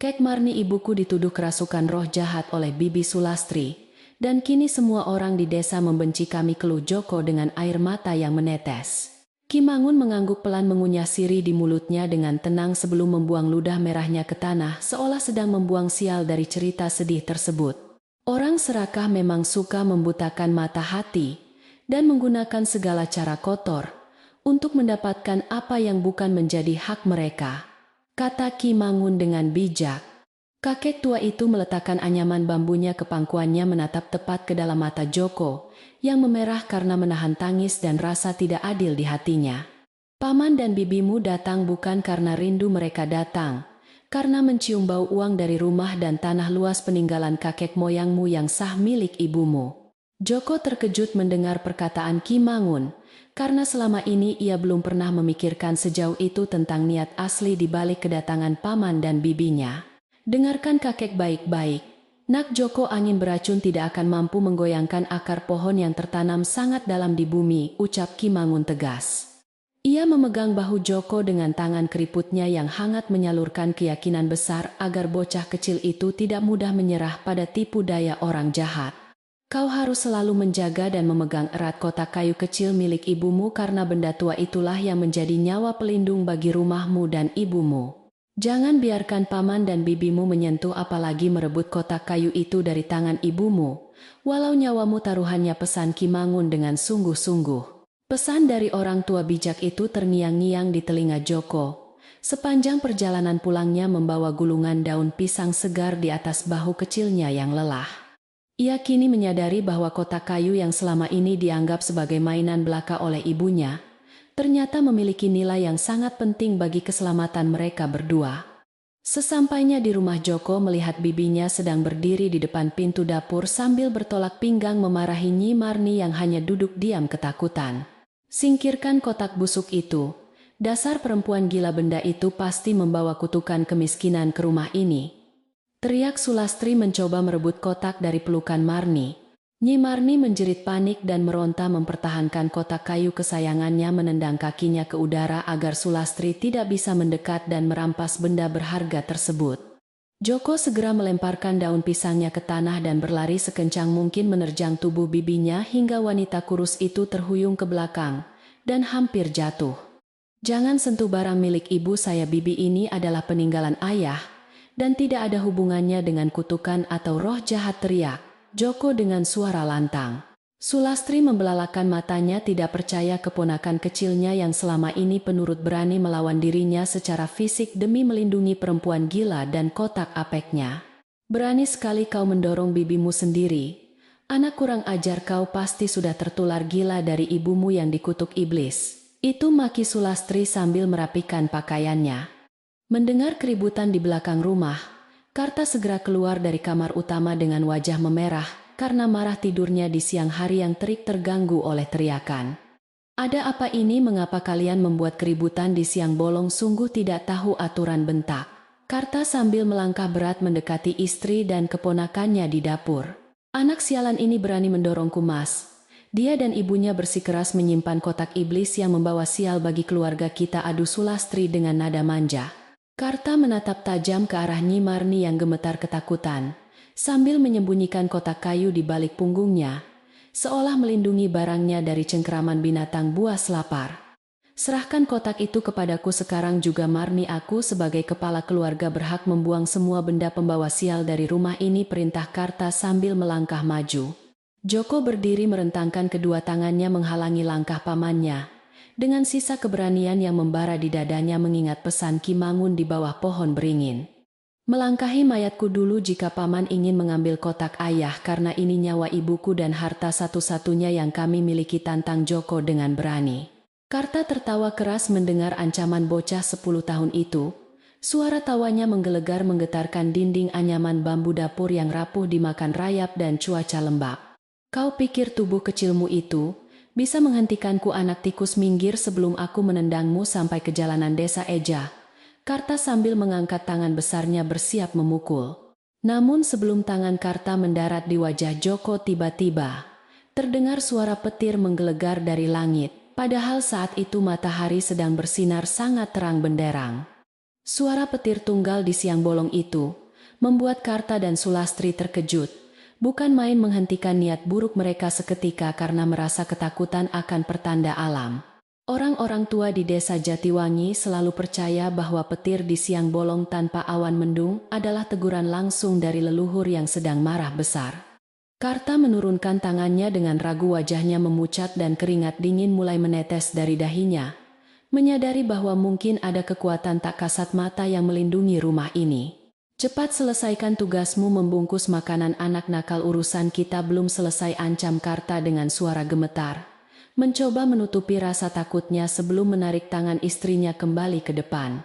"Kek Marni, ibuku dituduh kerasukan roh jahat oleh Bibi Sulastri, dan kini semua orang di desa membenci kami," keluh Joko dengan air mata yang menetes. Ki Mangun mengangguk pelan, mengunyah sirih di mulutnya dengan tenang sebelum membuang ludah merahnya ke tanah seolah sedang membuang sial dari cerita sedih tersebut. Orang serakah memang suka membutakan mata hati dan menggunakan segala cara kotor untuk mendapatkan apa yang bukan menjadi hak mereka, kata Ki Mangun dengan bijak. Kakek tua itu meletakkan anyaman bambunya ke pangkuannya, menatap tepat ke dalam mata Joko yang memerah karena menahan tangis dan rasa tidak adil di hatinya. "Paman dan bibimu datang bukan karena rindu, mereka datang karena mencium bau uang dari rumah dan tanah luas peninggalan kakek moyangmu yang sah milik ibumu." Joko terkejut mendengar perkataan Ki Mangun, karena selama ini ia belum pernah memikirkan sejauh itu tentang niat asli di balik kedatangan paman dan bibinya. "Dengarkan kakek baik-baik, nak Joko, angin beracun tidak akan mampu menggoyangkan akar pohon yang tertanam sangat dalam di bumi," ucap Ki Mangun tegas. Ia memegang bahu Joko dengan tangan keriputnya yang hangat, menyalurkan keyakinan besar agar bocah kecil itu tidak mudah menyerah pada tipu daya orang jahat. "Kau harus selalu menjaga dan memegang erat kotak kayu kecil milik ibumu, karena benda tua itulah yang menjadi nyawa pelindung bagi rumahmu dan ibumu. Jangan biarkan paman dan bibimu menyentuh apalagi merebut kotak kayu itu dari tangan ibumu, walau nyawamu taruhannya," pesan Ki Mangun dengan sungguh-sungguh. Pesan dari orang tua bijak itu terngiang-ngiang di telinga Joko. Sepanjang perjalanan pulangnya membawa gulungan daun pisang segar di atas bahu kecilnya yang lelah. Ia kini menyadari bahwa kotak kayu yang selama ini dianggap sebagai mainan belaka oleh ibunya, ternyata memiliki nilai yang sangat penting bagi keselamatan mereka berdua. Sesampainya di rumah, Joko melihat bibinya sedang berdiri di depan pintu dapur sambil bertolak pinggang memarahi Nyi Marni yang hanya duduk diam ketakutan. "Singkirkan kotak busuk itu. Dasar perempuan gila, benda itu pasti membawa kutukan kemiskinan ke rumah ini," teriak Sulastri mencoba merebut kotak dari pelukan Marni. Nyi Marni menjerit panik dan meronta mempertahankan kotak kayu kesayangannya, menendang kakinya ke udara agar Sulastri tidak bisa mendekat dan merampas benda berharga tersebut. Joko segera melemparkan daun pisangnya ke tanah dan berlari sekencang mungkin menerjang tubuh bibinya hingga wanita kurus itu terhuyung ke belakang dan hampir jatuh. "Jangan sentuh barang milik ibu saya, bibi ini adalah peninggalan ayah dan tidak ada hubungannya dengan kutukan atau roh jahat," teriak Joko dengan suara lantang. Sulastri membelalakan matanya, tidak percaya keponakan kecilnya yang selama ini penurut berani melawan dirinya secara fisik demi melindungi perempuan gila dan kotak apeknya. "Berani sekali kau mendorong bibimu sendiri. Anak kurang ajar, kau pasti sudah tertular gila dari ibumu yang dikutuk iblis." Itu maki Sulastri sambil merapikan pakaiannya. Mendengar keributan di belakang rumah, Karta segera keluar dari kamar utama dengan wajah memerah karena marah tidurnya di siang hari yang terik terganggu oleh teriakan. "Ada apa ini? Mengapa kalian membuat keributan di siang bolong? Sungguh tidak tahu aturan," bentak Karta sambil melangkah berat mendekati istri dan keponakannya di dapur. "Anak sialan ini berani mendorongku, Mas. Dia dan ibunya bersikeras menyimpan kotak iblis yang membawa sial bagi keluarga kita," adu Sulastri dengan nada manja. Karta menatap tajam ke arah Nyi Marni yang gemetar ketakutan, sambil menyembunyikan kotak kayu di balik punggungnya, seolah melindungi barangnya dari cengkeraman binatang buas lapar. "Serahkan kotak itu kepadaku sekarang juga, Marni. Aku sebagai kepala keluarga berhak membuang semua benda pembawa sial dari rumah ini," perintah Karta sambil melangkah maju. Joko berdiri merentangkan kedua tangannya menghalangi langkah pamannya, dengan sisa keberanian yang membara di dadanya mengingat pesan Ki Mangun di bawah pohon beringin. Melangkahi mayatku dulu jika paman ingin mengambil kotak ayah karena ini nyawa ibuku dan harta satu-satunya yang kami miliki, tantang Joko dengan berani. Karta tertawa keras mendengar ancaman bocah 10 tahun itu. Suara tawanya menggelegar menggetarkan dinding anyaman bambu dapur yang rapuh dimakan rayap dan cuaca lembab. Kau pikir tubuh kecilmu itu bisa menghentikanku? Anak tikus, minggir sebelum aku menendangmu sampai ke jalanan desa, Eja. Karta sambil mengangkat tangan besarnya bersiap memukul. Namun sebelum tangan Karta mendarat di wajah Joko, tiba-tiba terdengar suara petir menggelegar dari langit. Padahal saat itu matahari sedang bersinar sangat terang benderang. Suara petir tunggal di siang bolong itu membuat Karta dan Sulastri terkejut. Bukan main, menghentikan niat buruk mereka seketika karena merasa ketakutan akan pertanda alam. Orang-orang tua di desa Jatiwangi selalu percaya bahwa petir di siang bolong tanpa awan mendung adalah teguran langsung dari leluhur yang sedang marah besar. Karta menurunkan tangannya dengan ragu, wajahnya memucat dan keringat dingin mulai menetes dari dahinya. Menyadari bahwa mungkin ada kekuatan tak kasat mata yang melindungi rumah ini. Cepat selesaikan tugasmu membungkus makanan anak nakal, urusan kita belum selesai, ancam Karta dengan suara gemetar. Mencoba menutupi rasa takutnya sebelum menarik tangan istrinya kembali ke depan.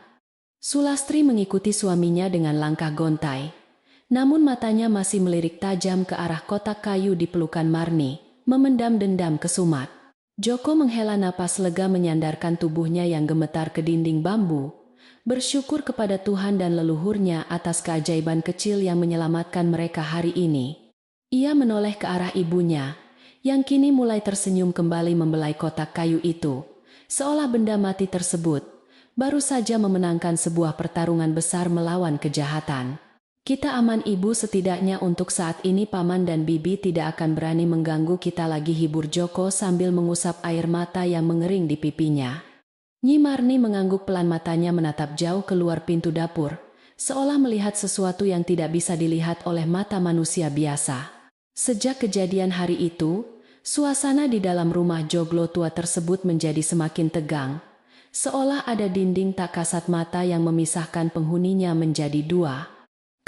Sulastri mengikuti suaminya dengan langkah gontai. Namun matanya masih melirik tajam ke arah kotak kayu di pelukan Marni, memendam dendam kesumat. Joko menghela napas lega menyandarkan tubuhnya yang gemetar ke dinding bambu, bersyukur kepada Tuhan dan leluhurnya atas keajaiban kecil yang menyelamatkan mereka hari ini. Ia menoleh ke arah ibunya, yang kini mulai tersenyum kembali membelai kotak kayu itu, seolah benda mati tersebut baru saja memenangkan sebuah pertarungan besar melawan kejahatan. Kita aman, ibu, setidaknya untuk saat ini paman dan bibi tidak akan berani mengganggu kita lagi, hibur Joko sambil mengusap air mata yang mengering di pipinya. Nyi Marni mengangguk pelan, matanya menatap jauh keluar pintu dapur, seolah melihat sesuatu yang tidak bisa dilihat oleh mata manusia biasa. Sejak kejadian hari itu, suasana di dalam rumah joglo tua tersebut menjadi semakin tegang, seolah ada dinding tak kasat mata yang memisahkan penghuninya menjadi dua.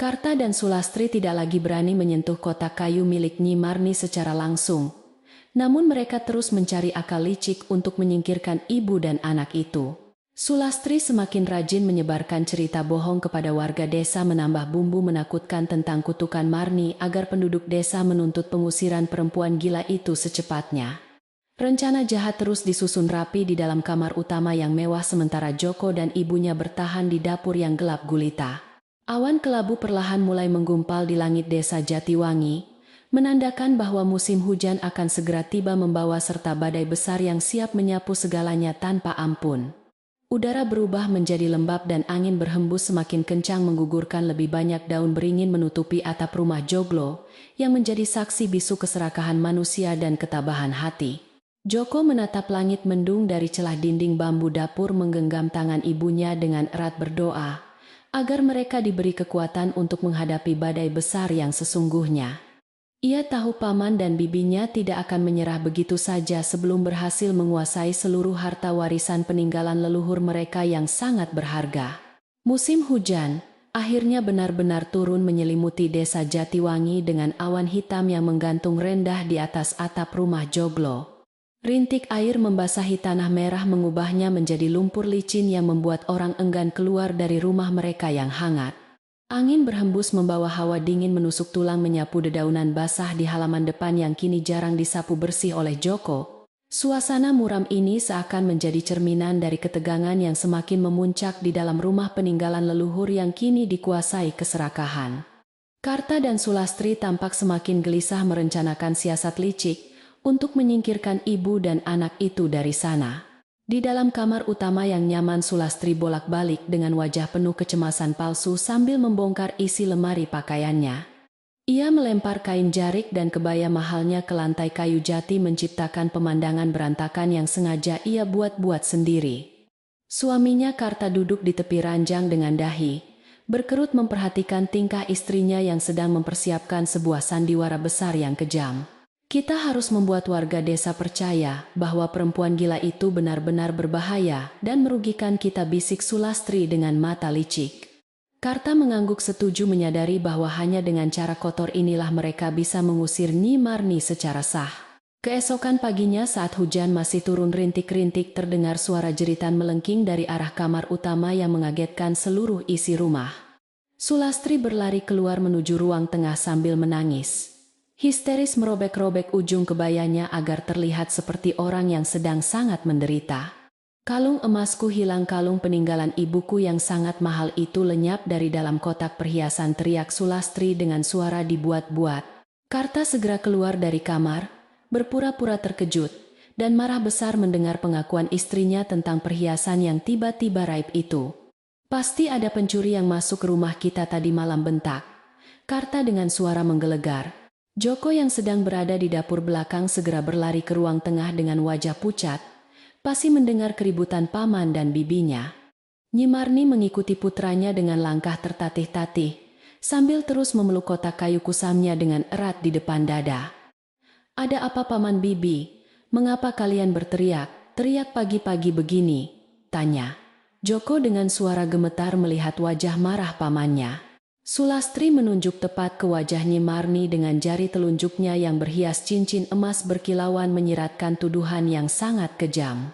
Karta dan Sulastri tidak lagi berani menyentuh kotak kayu milik Nyi Marni secara langsung, namun mereka terus mencari akal licik untuk menyingkirkan ibu dan anak itu. Sulastri semakin rajin menyebarkan cerita bohong kepada warga desa, menambah bumbu menakutkan tentang kutukan Marni agar penduduk desa menuntut pengusiran perempuan gila itu secepatnya. Rencana jahat terus disusun rapi di dalam kamar utama yang mewah sementara Joko dan ibunya bertahan di dapur yang gelap gulita. Awan kelabu perlahan mulai menggumpal di langit desa Jatiwangi, menandakan bahwa musim hujan akan segera tiba membawa serta badai besar yang siap menyapu segalanya tanpa ampun. Udara berubah menjadi lembab dan angin berhembus semakin kencang menggugurkan lebih banyak daun beringin menutupi atap rumah joglo yang menjadi saksi bisu keserakahan manusia dan ketabahan hati. Joko menatap langit mendung dari celah dinding bambu dapur, menggenggam tangan ibunya dengan erat, berdoa agar mereka diberi kekuatan untuk menghadapi badai besar yang sesungguhnya. Ia tahu paman dan bibinya tidak akan menyerah begitu saja sebelum berhasil menguasai seluruh harta warisan peninggalan leluhur mereka yang sangat berharga. Musim hujan akhirnya benar-benar turun menyelimuti desa Jatiwangi dengan awan hitam yang menggantung rendah di atas atap rumah joglo. Rintik air membasahi tanah merah mengubahnya menjadi lumpur licin yang membuat orang enggan keluar dari rumah mereka yang hangat. Angin berhembus membawa hawa dingin menusuk tulang menyapu dedaunan basah di halaman depan yang kini jarang disapu bersih oleh Joko. Suasana muram ini seakan menjadi cerminan dari ketegangan yang semakin memuncak di dalam rumah peninggalan leluhur yang kini dikuasai keserakahan. Karta dan Sulastri tampak semakin gelisah merencanakan siasat licik untuk menyingkirkan ibu dan anak itu dari sana. Di dalam kamar utama yang nyaman, Sulastri bolak-balik dengan wajah penuh kecemasan palsu sambil membongkar isi lemari pakaiannya. Ia melempar kain jarik dan kebaya mahalnya ke lantai kayu jati menciptakan pemandangan berantakan yang sengaja ia buat-buat sendiri. Suaminya Karta duduk di tepi ranjang dengan dahi berkerut memperhatikan tingkah istrinya yang sedang mempersiapkan sebuah sandiwara besar yang kejam. Kita harus membuat warga desa percaya bahwa perempuan gila itu benar-benar berbahaya dan merugikan kita, bisik Sulastri dengan mata licik. Karta mengangguk setuju, menyadari bahwa hanya dengan cara kotor inilah mereka bisa mengusir Nyi Marni secara sah. Keesokan paginya saat hujan masih turun rintik-rintik, terdengar suara jeritan melengking dari arah kamar utama yang mengagetkan seluruh isi rumah. Sulastri berlari keluar menuju ruang tengah sambil menangis. Histeris merobek-robek ujung kebayanya agar terlihat seperti orang yang sedang sangat menderita. Kalung emasku hilang, kalung peninggalan ibuku yang sangat mahal itu lenyap dari dalam kotak perhiasan, teriak Sulastri dengan suara dibuat-buat. Karta segera keluar dari kamar, berpura-pura terkejut, dan marah besar mendengar pengakuan istrinya tentang perhiasan yang tiba-tiba raib itu. Pasti ada pencuri yang masuk ke rumah kita tadi malam, bentak Karta dengan suara menggelegar. Joko yang sedang berada di dapur belakang segera berlari ke ruang tengah dengan wajah pucat. Pasti mendengar keributan paman dan bibinya. Nyi Marni mengikuti putranya dengan langkah tertatih-tatih, sambil terus memeluk kotak kayu kusamnya dengan erat di depan dada. "Ada apa paman bibi? Mengapa kalian berteriak, teriak pagi-pagi begini?" tanya Joko dengan suara gemetar melihat wajah marah pamannya. Sulastri menunjuk tepat ke wajah Nyi Marni dengan jari telunjuknya yang berhias cincin emas berkilauan, menyiratkan tuduhan yang sangat kejam.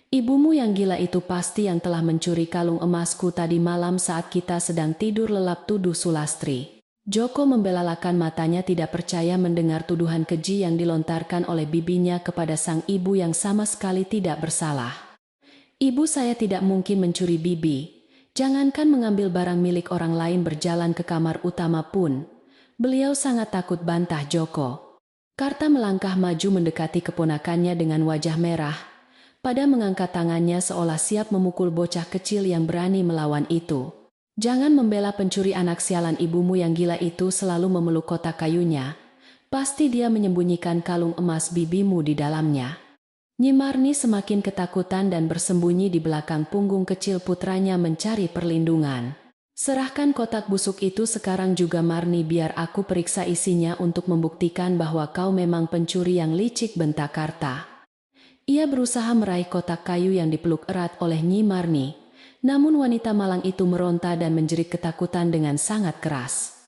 "Ibumu yang gila itu pasti yang telah mencuri kalung emasku tadi malam saat kita sedang tidur lelap," tuduh Sulastri. Joko membelalakan matanya tidak percaya mendengar tuduhan keji yang dilontarkan oleh bibinya kepada sang ibu yang sama sekali tidak bersalah. "Ibu saya tidak mungkin mencuri bibi. Jangankan mengambil barang milik orang lain, berjalan ke kamar utama pun beliau sangat takut," bantah Joko. Karta melangkah maju mendekati keponakannya dengan wajah merah. Pada mengangkat tangannya seolah siap memukul bocah kecil yang berani melawan itu. "Jangan membela pencuri, anak sialan ibumu yang gila itu selalu memeluk kotak kayunya. Pasti dia menyembunyikan kalung emas bibimu di dalamnya." Nyi Marni semakin ketakutan dan bersembunyi di belakang punggung kecil putranya mencari perlindungan. "Serahkan kotak busuk itu sekarang juga Marni, biar aku periksa isinya untuk membuktikan bahwa kau memang pencuri yang licik," bentak Karta. Ia berusaha meraih kotak kayu yang dipeluk erat oleh Nyi Marni, namun wanita malang itu meronta dan menjerit ketakutan dengan sangat keras.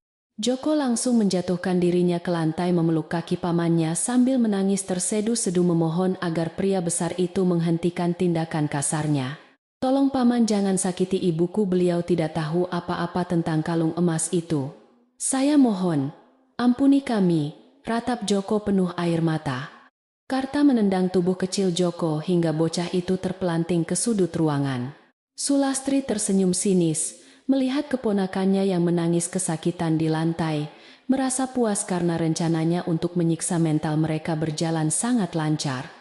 Joko langsung menjatuhkan dirinya ke lantai memeluk kaki pamannya sambil menangis tersedu-sedu memohon agar pria besar itu menghentikan tindakan kasarnya. "Tolong paman, jangan sakiti ibuku, beliau tidak tahu apa-apa tentang kalung emas itu. Saya mohon, ampuni kami," ratap Joko penuh air mata. Karta menendang tubuh kecil Joko hingga bocah itu terpelanting ke sudut ruangan. Sulastri tersenyum sinis melihat keponakannya yang menangis kesakitan di lantai, merasa puas karena rencananya untuk menyiksa mental mereka berjalan sangat lancar.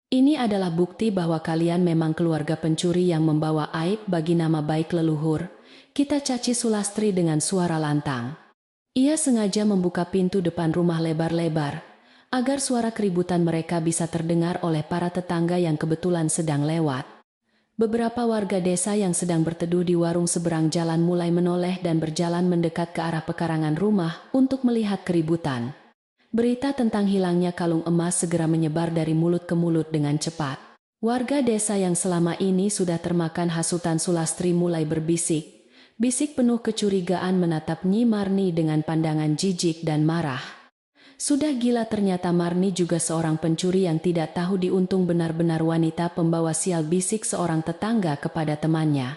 "Ini adalah bukti bahwa kalian memang keluarga pencuri yang membawa aib bagi nama baik leluhur," kita caci Sulastri dengan suara lantang. Ia sengaja membuka pintu depan rumah lebar-lebar, agar suara keributan mereka bisa terdengar oleh para tetangga yang kebetulan sedang lewat. Beberapa warga desa yang sedang berteduh di warung seberang jalan mulai menoleh dan berjalan mendekat ke arah pekarangan rumah untuk melihat keributan. Berita tentang hilangnya kalung emas segera menyebar dari mulut ke mulut dengan cepat. Warga desa yang selama ini sudah termakan hasutan Sulastri mulai berbisik. Bisik penuh kecurigaan menatap Nyi Marni dengan pandangan jijik dan marah. Sudah gila, ternyata Marni juga seorang pencuri yang tidak tahu diuntung, benar-benar wanita pembawa sial, bisik seorang tetangga kepada temannya.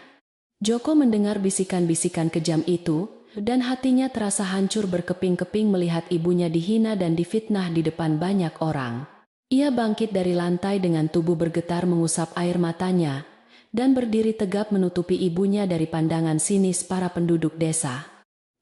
Joko mendengar bisikan-bisikan kejam itu, dan hatinya terasa hancur berkeping-keping melihat ibunya dihina dan difitnah di depan banyak orang. Ia bangkit dari lantai dengan tubuh bergetar mengusap air matanya, dan berdiri tegap menutupi ibunya dari pandangan sinis para penduduk desa.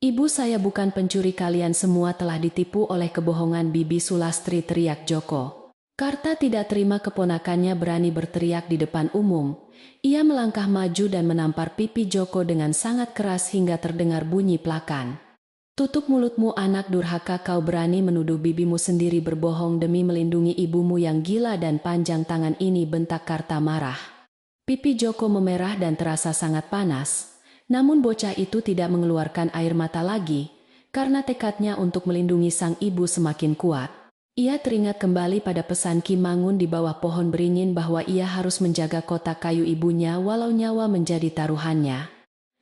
"Ibu saya bukan pencuri, kalian semua telah ditipu oleh kebohongan bibi Sulastri," teriak Joko. Karta tidak terima keponakannya berani berteriak di depan umum. Ia melangkah maju dan menampar pipi Joko dengan sangat keras hingga terdengar bunyi plakan. "Tutup mulutmu, anak durhaka, kau berani menuduh bibimu sendiri berbohong demi melindungi ibumu yang gila dan panjang tangan ini," bentak Karta marah. Pipi Joko memerah dan terasa sangat panas. Namun bocah itu tidak mengeluarkan air mata lagi, karena tekadnya untuk melindungi sang ibu semakin kuat. Ia teringat kembali pada pesan Ki Mangun di bawah pohon beringin bahwa ia harus menjaga kotak kayu ibunya walau nyawa menjadi taruhannya.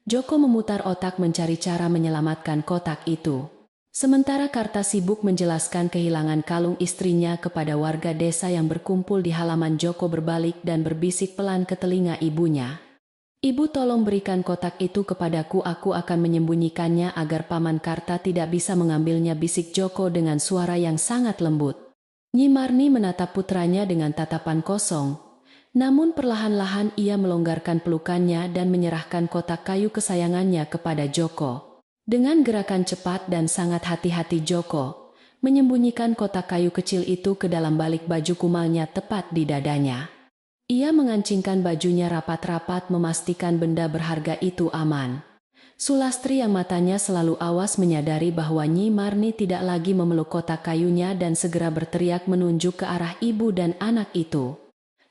Joko memutar otak mencari cara menyelamatkan kotak itu. Sementara Karta sibuk menjelaskan kehilangan kalung istrinya kepada warga desa yang berkumpul di halaman, Joko berbalik dan berbisik pelan ke telinga ibunya. "Ibu, tolong berikan kotak itu kepadaku, aku akan menyembunyikannya agar Paman Karta tidak bisa mengambilnya," bisik Joko dengan suara yang sangat lembut. Nyi Marni menatap putranya dengan tatapan kosong. Namun perlahan-lahan ia melonggarkan pelukannya dan menyerahkan kotak kayu kesayangannya kepada Joko. Dengan gerakan cepat dan sangat hati-hati, Joko menyembunyikan kotak kayu kecil itu ke dalam balik baju kumalnya tepat di dadanya. Ia mengancingkan bajunya rapat-rapat memastikan benda berharga itu aman. Sulastri yang matanya selalu awas menyadari bahwa Nyi Marni tidak lagi memeluk kotak kayunya dan segera berteriak menunjuk ke arah ibu dan anak itu.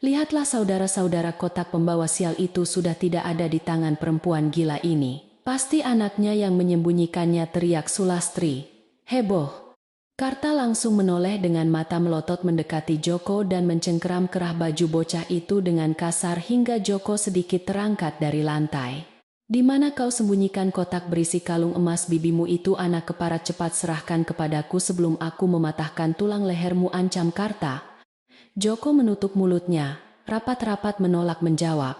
"Lihatlah saudara-saudara, kotak pembawa sial itu sudah tidak ada di tangan perempuan gila ini. Pasti anaknya yang menyembunyikannya," teriak Sulastri. Heboh. Karta langsung menoleh dengan mata melotot mendekati Joko dan mencengkeram kerah baju bocah itu dengan kasar hingga Joko sedikit terangkat dari lantai. "Di mana kau sembunyikan kotak berisi kalung emas bibimu itu, anak keparat? Cepat serahkan kepadaku sebelum aku mematahkan tulang lehermu," ancam Karta. Joko menutup mulutnya, rapat-rapat menolak menjawab.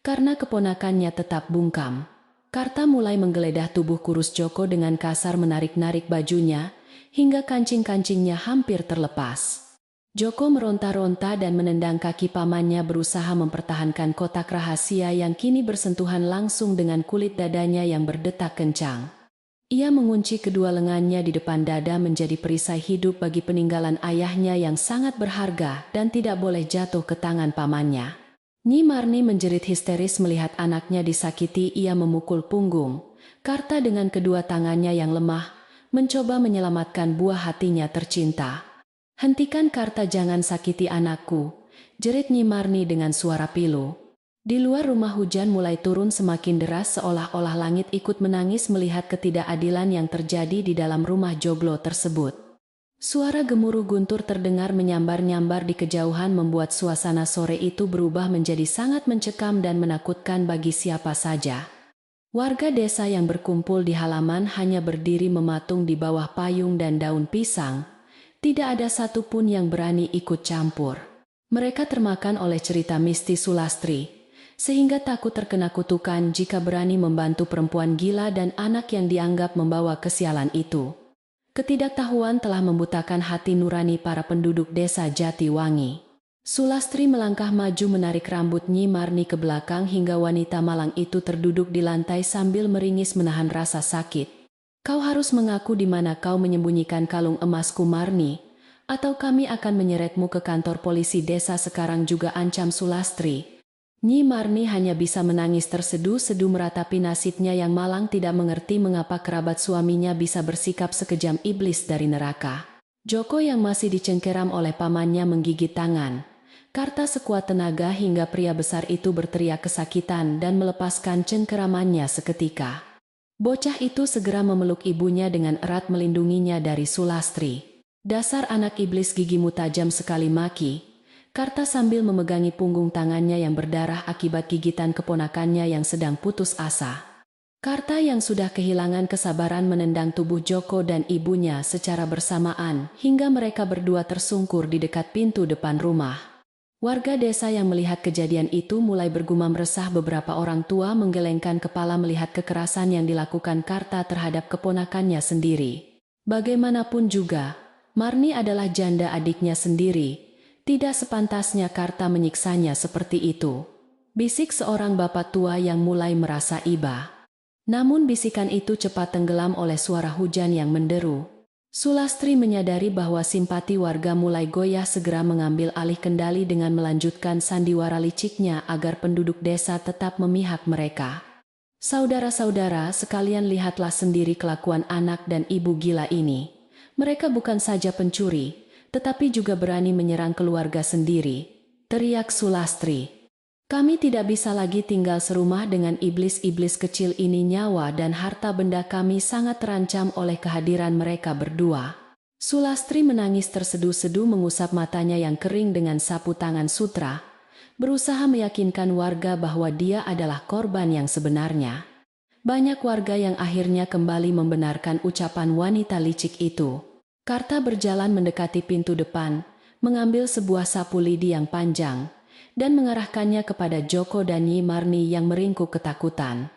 Karena keponakannya tetap bungkam. Karta mulai menggeledah tubuh kurus Joko dengan kasar, menarik-narik bajunya, hingga kancing-kancingnya hampir terlepas. Joko meronta-ronta dan menendang kaki pamannya, berusaha mempertahankan kotak rahasia yang kini bersentuhan langsung dengan kulit dadanya yang berdetak kencang. Ia mengunci kedua lengannya di depan dada menjadi perisai hidup bagi peninggalan ayahnya yang sangat berharga dan tidak boleh jatuh ke tangan pamannya. Nyi Marni menjerit histeris melihat anaknya disakiti. Ia memukul punggung Karta dengan kedua tangannya yang lemah, mencoba menyelamatkan buah hatinya tercinta. "Hentikan Karta, jangan sakiti anakku," jerit Nyi Marni dengan suara pilu. Di luar rumah hujan mulai turun semakin deras, seolah-olah langit ikut menangis melihat ketidakadilan yang terjadi di dalam rumah joglo tersebut. Suara gemuruh guntur terdengar menyambar-nyambar di kejauhan membuat suasana sore itu berubah menjadi sangat mencekam dan menakutkan bagi siapa saja. Warga desa yang berkumpul di halaman hanya berdiri mematung di bawah payung dan daun pisang. Tidak ada satupun yang berani ikut campur. Mereka termakan oleh cerita mistis Sulastri, sehingga takut terkena kutukan jika berani membantu perempuan gila dan anak yang dianggap membawa kesialan itu. Ketidaktahuan telah membutakan hati nurani para penduduk desa Jatiwangi. Sulastri melangkah maju menarik rambut Nyi Marni ke belakang hingga wanita malang itu terduduk di lantai sambil meringis menahan rasa sakit. "Kau harus mengaku di mana kau menyembunyikan kalung emasku, Marni, atau kami akan menyeretmu ke kantor polisi desa sekarang juga," ancam Sulastri. Nyi Marni hanya bisa menangis terseduh-seduh meratapi nasibnya yang malang, tidak mengerti mengapa kerabat suaminya bisa bersikap sekejam iblis dari neraka. Joko yang masih dicengkeram oleh pamannya menggigit tangan Karta sekuat tenaga hingga pria besar itu berteriak kesakitan dan melepaskan cengkeramannya seketika. Bocah itu segera memeluk ibunya dengan erat melindunginya dari Sulastri. "Dasar anak iblis, gigimu tajam sekali," maki Karta sambil memegangi punggung tangannya yang berdarah akibat gigitan keponakannya yang sedang putus asa. Karta yang sudah kehilangan kesabaran menendang tubuh Joko dan ibunya secara bersamaan hingga mereka berdua tersungkur di dekat pintu depan rumah. Warga desa yang melihat kejadian itu mulai bergumam resah. Beberapa orang tua menggelengkan kepala melihat kekerasan yang dilakukan Karta terhadap keponakannya sendiri. Bagaimanapun juga, Marni adalah janda adiknya sendiri. Tidak sepantasnya Karta menyiksanya seperti itu, bisik seorang bapak tua yang mulai merasa iba. Namun bisikan itu cepat tenggelam oleh suara hujan yang menderu. Sulastri menyadari bahwa simpati warga mulai goyah, segera mengambil alih kendali dengan melanjutkan sandiwara liciknya agar penduduk desa tetap memihak mereka. "Saudara-saudara sekalian, lihatlah sendiri kelakuan anak dan ibu gila ini. Mereka bukan saja pencuri, tetapi juga berani menyerang keluarga sendiri," teriak Sulastri. "Kami tidak bisa lagi tinggal serumah dengan iblis-iblis kecil ini. Nyawa dan harta benda kami sangat terancam oleh kehadiran mereka berdua." Sulastri menangis terseduh-seduh mengusap matanya yang kering dengan sapu tangan sutra, berusaha meyakinkan warga bahwa dia adalah korban yang sebenarnya. Banyak warga yang akhirnya kembali membenarkan ucapan wanita licik itu. Karta berjalan mendekati pintu depan, mengambil sebuah sapu lidi yang panjang, dan mengarahkannya kepada Joko dan Nyi Marni yang meringkuk ketakutan.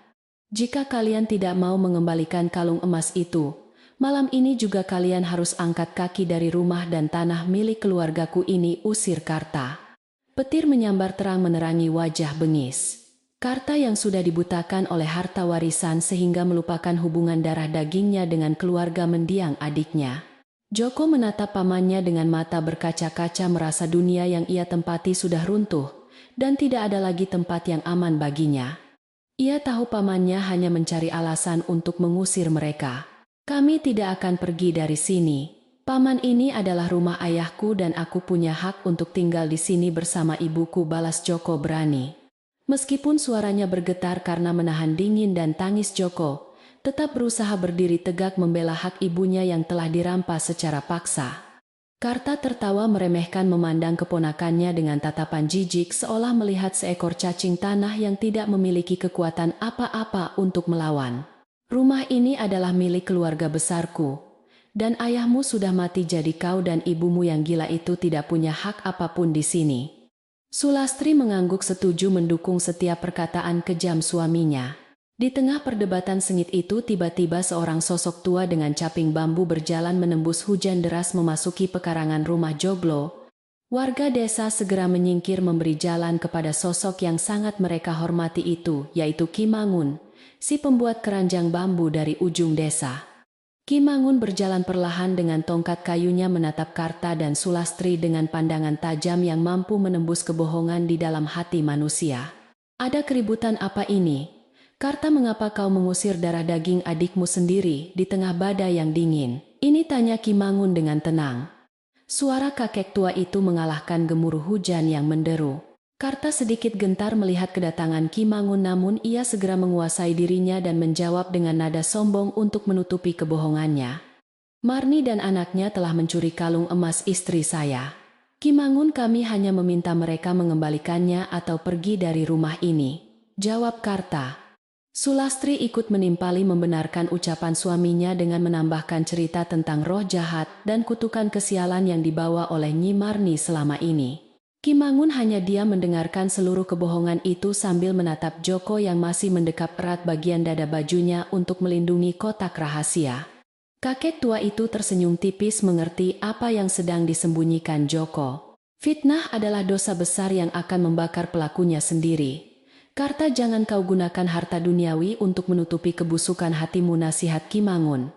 Jika kalian tidak mau mengembalikan kalung emas itu, malam ini juga kalian harus angkat kaki dari rumah dan tanah milik keluargaku ini, usir Karta. Petir menyambar terang menerangi wajah bengis. Karta yang sudah dibutakan oleh harta warisan sehingga melupakan hubungan darah dagingnya dengan keluarga mendiang adiknya. Joko menatap pamannya dengan mata berkaca-kaca, merasa dunia yang ia tempati sudah runtuh, dan tidak ada lagi tempat yang aman baginya. Ia tahu pamannya hanya mencari alasan untuk mengusir mereka. Kami tidak akan pergi dari sini. Paman, ini adalah rumah ayahku dan aku punya hak untuk tinggal di sini bersama ibuku, balas Joko berani. Meskipun suaranya bergetar karena menahan dingin dan tangis, Joko tetap berusaha berdiri tegak membela hak ibunya yang telah dirampas secara paksa. Karta tertawa meremehkan, memandang keponakannya dengan tatapan jijik seolah melihat seekor cacing tanah yang tidak memiliki kekuatan apa-apa untuk melawan. Rumah ini adalah milik keluarga besarku, dan ayahmu sudah mati, jadi kau dan ibumu yang gila itu tidak punya hak apapun di sini. Sulastri mengangguk setuju mendukung setiap perkataan kejam suaminya. Di tengah perdebatan sengit itu tiba-tiba seorang sosok tua dengan caping bambu berjalan menembus hujan deras memasuki pekarangan rumah Joglo. Warga desa segera menyingkir memberi jalan kepada sosok yang sangat mereka hormati itu, yaitu Ki Mangun, si pembuat keranjang bambu dari ujung desa. Ki Mangun berjalan perlahan dengan tongkat kayunya menatap Karta dan Sulastri dengan pandangan tajam yang mampu menembus kebohongan di dalam hati manusia. Ada keributan apa ini? Karta, mengapa kau mengusir darah daging adikmu sendiri di tengah badai yang dingin? Ini tanya Ki Mangun dengan tenang. Suara kakek tua itu mengalahkan gemuruh hujan yang menderu. Karta sedikit gentar melihat kedatangan Ki Mangun, namun ia segera menguasai dirinya dan menjawab dengan nada sombong untuk menutupi kebohongannya. Marni dan anaknya telah mencuri kalung emas istri saya. Ki Mangun, kami hanya meminta mereka mengembalikannya atau pergi dari rumah ini, jawab Karta. Sulastri ikut menimpali membenarkan ucapan suaminya dengan menambahkan cerita tentang roh jahat dan kutukan kesialan yang dibawa oleh Nyi Marni selama ini. Ki Mangun hanya diam mendengarkan seluruh kebohongan itu sambil menatap Joko yang masih mendekap erat bagian dada bajunya untuk melindungi kotak rahasia. Kakek tua itu tersenyum tipis mengerti apa yang sedang disembunyikan Joko. Fitnah adalah dosa besar yang akan membakar pelakunya sendiri. Karta, jangan kau gunakan harta duniawi untuk menutupi kebusukan hatimu, nasihat Ki Mangun.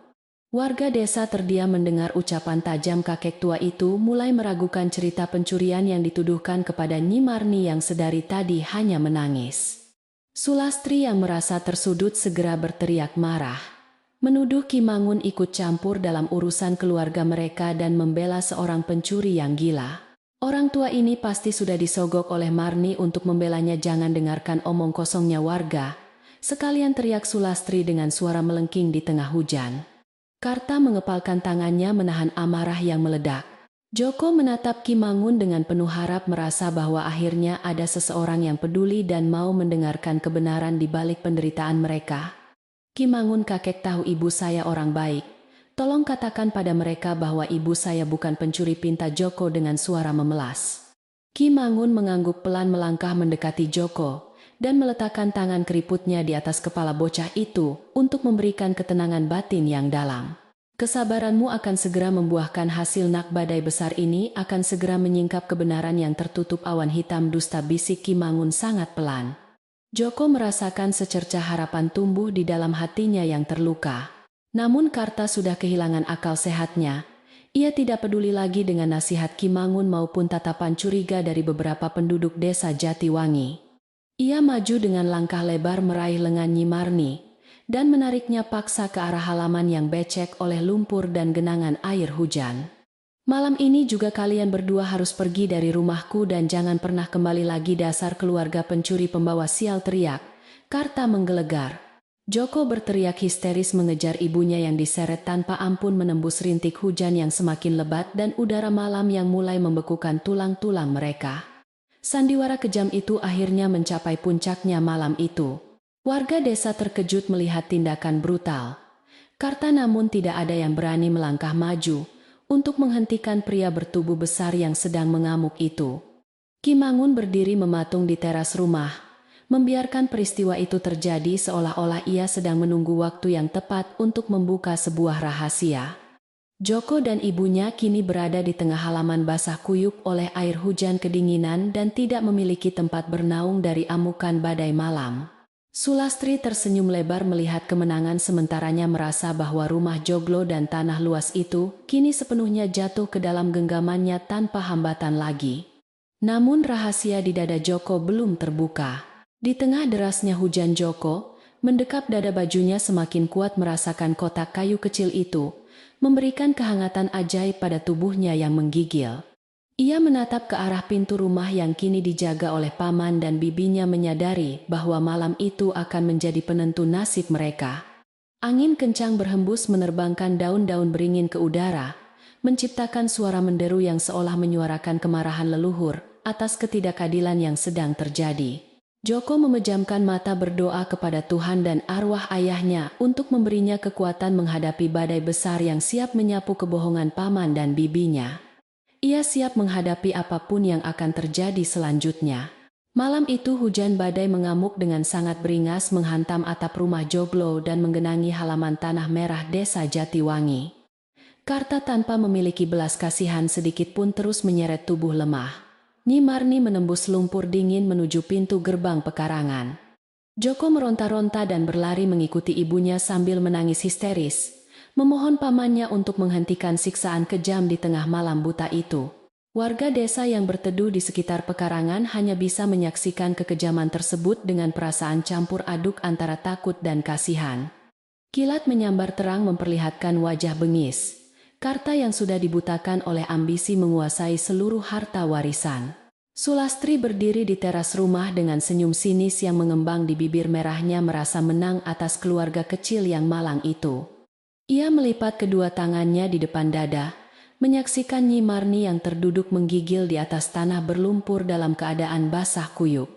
Warga desa terdiam mendengar ucapan tajam kakek tua itu, mulai meragukan cerita pencurian yang dituduhkan kepada Nyi Marni yang sedari tadi hanya menangis. Sulastri yang merasa tersudut segera berteriak marah, menuduh Ki Mangun ikut campur dalam urusan keluarga mereka dan membela seorang pencuri yang gila. Orang tua ini pasti sudah disogok oleh Marni untuk membelanya. Jangan dengarkan omong kosongnya warga, sekalian teriak Sulastri dengan suara melengking di tengah hujan. Karta mengepalkan tangannya menahan amarah yang meledak. Joko menatap Ki Mangun dengan penuh harap, merasa bahwa akhirnya ada seseorang yang peduli dan mau mendengarkan kebenaran di balik penderitaan mereka. Ki Mangun, kakek tahu ibu saya orang baik. Tolong katakan pada mereka bahwa ibu saya bukan pencuri, pinta Joko dengan suara memelas. Ki Mangun mengangguk pelan, melangkah mendekati Joko dan meletakkan tangan keriputnya di atas kepala bocah itu untuk memberikan ketenangan batin yang dalam. Kesabaranmu akan segera membuahkan hasil, nak. Badai besar ini akan segera menyingkap kebenaran yang tertutup awan hitam dusta, bisik Ki Mangun sangat pelan. Joko merasakan secercah harapan tumbuh di dalam hatinya yang terluka. Namun Karta sudah kehilangan akal sehatnya. Ia tidak peduli lagi dengan nasihat Ki Mangun maupun tatapan curiga dari beberapa penduduk desa Jatiwangi. Ia maju dengan langkah lebar meraih lengan Nyi Marni dan menariknya paksa ke arah halaman yang becek oleh lumpur dan genangan air hujan. Malam ini juga kalian berdua harus pergi dari rumahku dan jangan pernah kembali lagi, dasar keluarga pencuri pembawa sial, teriak Karta menggelegar. Joko berteriak histeris mengejar ibunya yang diseret tanpa ampun menembus rintik hujan yang semakin lebat dan udara malam yang mulai membekukan tulang-tulang mereka. Sandiwara kejam itu akhirnya mencapai puncaknya malam itu. Warga desa terkejut melihat tindakan brutal Karta, namun tidak ada yang berani melangkah maju untuk menghentikan pria bertubuh besar yang sedang mengamuk itu. Ki Mangun berdiri mematung di teras rumah, membiarkan peristiwa itu terjadi seolah-olah ia sedang menunggu waktu yang tepat untuk membuka sebuah rahasia. Joko dan ibunya kini berada di tengah halaman basah kuyup oleh air hujan kedinginan dan tidak memiliki tempat bernaung dari amukan badai malam. Sulastri tersenyum lebar melihat kemenangan, sementaranya merasa bahwa rumah joglo dan tanah luas itu kini sepenuhnya jatuh ke dalam genggamannya tanpa hambatan lagi. Namun rahasia di dada Joko belum terbuka. Di tengah derasnya hujan, Joko mendekap dada bajunya semakin kuat merasakan kotak kayu kecil itu, memberikan kehangatan ajaib pada tubuhnya yang menggigil. Ia menatap ke arah pintu rumah yang kini dijaga oleh paman dan bibinya, menyadari bahwa malam itu akan menjadi penentu nasib mereka. Angin kencang berhembus menerbangkan daun-daun beringin ke udara, menciptakan suara menderu yang seolah menyuarakan kemarahan leluhur atas ketidakadilan yang sedang terjadi. Joko memejamkan mata berdoa kepada Tuhan dan arwah ayahnya untuk memberinya kekuatan menghadapi badai besar yang siap menyapu kebohongan paman dan bibinya. Ia siap menghadapi apapun yang akan terjadi selanjutnya. Malam itu hujan badai mengamuk dengan sangat beringas menghantam atap rumah joglo dan menggenangi halaman tanah merah desa Jatiwangi. Karta tanpa memiliki belas kasihan sedikit pun terus menyeret tubuh lemah Nyi Marni menembus lumpur dingin menuju pintu gerbang pekarangan. Joko meronta-ronta dan berlari mengikuti ibunya sambil menangis histeris, memohon pamannya untuk menghentikan siksaan kejam di tengah malam buta itu. Warga desa yang berteduh di sekitar pekarangan hanya bisa menyaksikan kekejaman tersebut dengan perasaan campur aduk antara takut dan kasihan. Kilat menyambar terang memperlihatkan wajah bengis Karta yang sudah dibutakan oleh ambisi menguasai seluruh harta warisan. Sulastri berdiri di teras rumah dengan senyum sinis yang mengembang di bibir merahnya, merasa menang atas keluarga kecil yang malang itu. Ia melipat kedua tangannya di depan dada, menyaksikan Nyi Marni yang terduduk menggigil di atas tanah berlumpur dalam keadaan basah kuyup.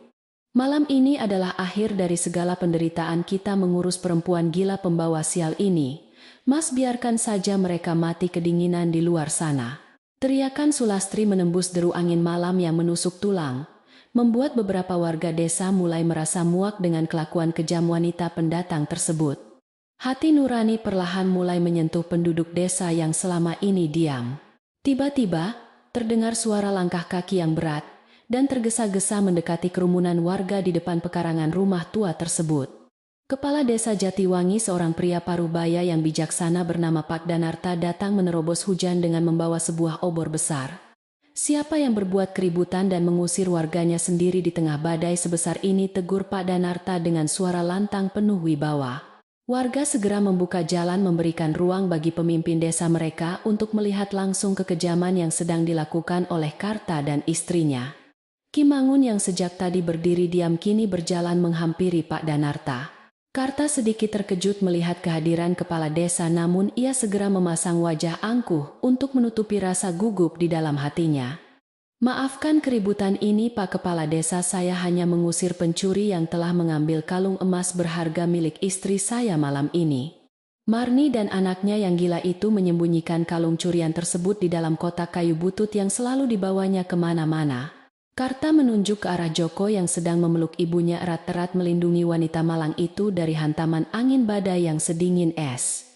Malam ini adalah akhir dari segala penderitaan kita mengurus perempuan gila pembawa sial ini. Mas, biarkan saja mereka mati kedinginan di luar sana. Teriakan Sulastri menembus deru angin malam yang menusuk tulang, membuat beberapa warga desa mulai merasa muak dengan kelakuan kejam wanita pendatang tersebut. Hati nurani perlahan mulai menyentuh penduduk desa yang selama ini diam. Tiba-tiba, terdengar suara langkah kaki yang berat, dan tergesa-gesa mendekati kerumunan warga di depan pekarangan rumah tua tersebut. Kepala desa Jatiwangi, seorang pria parubaya yang bijaksana bernama Pak Danarta, datang menerobos hujan dengan membawa sebuah obor besar. Siapa yang berbuat keributan dan mengusir warganya sendiri di tengah badai sebesar ini? Tegur Pak Danarta dengan suara lantang penuh wibawa. Warga segera membuka jalan, memberikan ruang bagi pemimpin desa mereka untuk melihat langsung kekejaman yang sedang dilakukan oleh Karta dan istrinya. Ki Mangun yang sejak tadi berdiri diam kini berjalan menghampiri Pak Danarta. Karta sedikit terkejut melihat kehadiran kepala desa, namun ia segera memasang wajah angkuh untuk menutupi rasa gugup di dalam hatinya. Maafkan keributan ini Pak Kepala Desa, saya hanya mengusir pencuri yang telah mengambil kalung emas berharga milik istri saya malam ini. Marni dan anaknya yang gila itu menyembunyikan kalung curian tersebut di dalam kotak kayu butut yang selalu dibawanya kemana-mana. Karta menunjuk ke arah Joko yang sedang memeluk ibunya erat-erat, melindungi wanita malang itu dari hantaman angin badai yang sedingin es.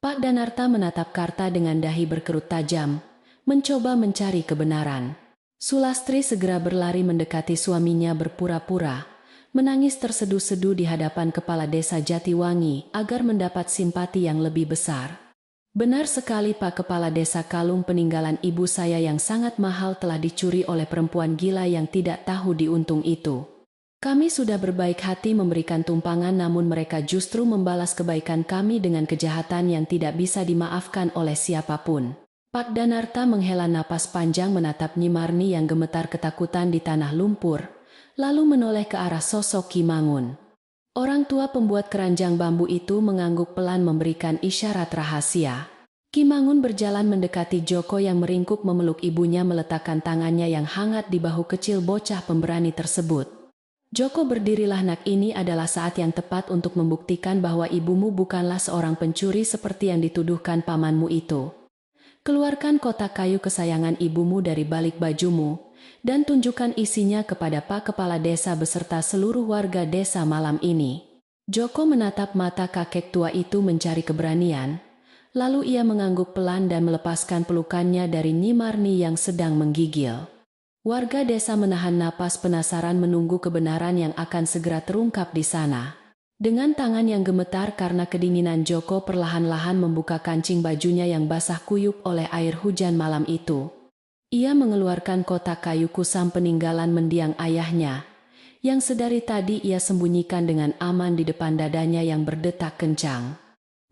Pak Danarta menatap Karta dengan dahi berkerut tajam, mencoba mencari kebenaran. Sulastri segera berlari mendekati suaminya, berpura-pura menangis terseduh-seduh di hadapan kepala desa Jatiwangi agar mendapat simpati yang lebih besar. Benar sekali Pak Kepala Desa, kalung peninggalan ibu saya yang sangat mahal telah dicuri oleh perempuan gila yang tidak tahu diuntung itu. Kami sudah berbaik hati memberikan tumpangan, namun mereka justru membalas kebaikan kami dengan kejahatan yang tidak bisa dimaafkan oleh siapapun. Pak Danarta menghela napas panjang menatap Nyi Marni yang gemetar ketakutan di tanah lumpur, lalu menoleh ke arah sosok Ki Mangun. Orang tua pembuat keranjang bambu itu mengangguk pelan memberikan isyarat rahasia. Ki Mangun berjalan mendekati Joko yang meringkuk memeluk ibunya, meletakkan tangannya yang hangat di bahu kecil bocah pemberani tersebut. Joko, berdirilah nak, ini adalah saat yang tepat untuk membuktikan bahwa ibumu bukanlah seorang pencuri seperti yang dituduhkan pamanmu itu. Keluarkan kotak kayu kesayangan ibumu dari balik bajumu, dan tunjukkan isinya kepada Pak Kepala Desa beserta seluruh warga desa malam ini. Joko menatap mata kakek tua itu mencari keberanian, lalu ia mengangguk pelan dan melepaskan pelukannya dari Nyi Marni yang sedang menggigil. Warga desa menahan napas penasaran menunggu kebenaran yang akan segera terungkap di sana. Dengan tangan yang gemetar karena kedinginan, Joko perlahan-lahan membuka kancing bajunya yang basah kuyup oleh air hujan malam itu. Ia mengeluarkan kotak kayu kusam peninggalan mendiang ayahnya, yang sedari tadi ia sembunyikan dengan aman di depan dadanya yang berdetak kencang.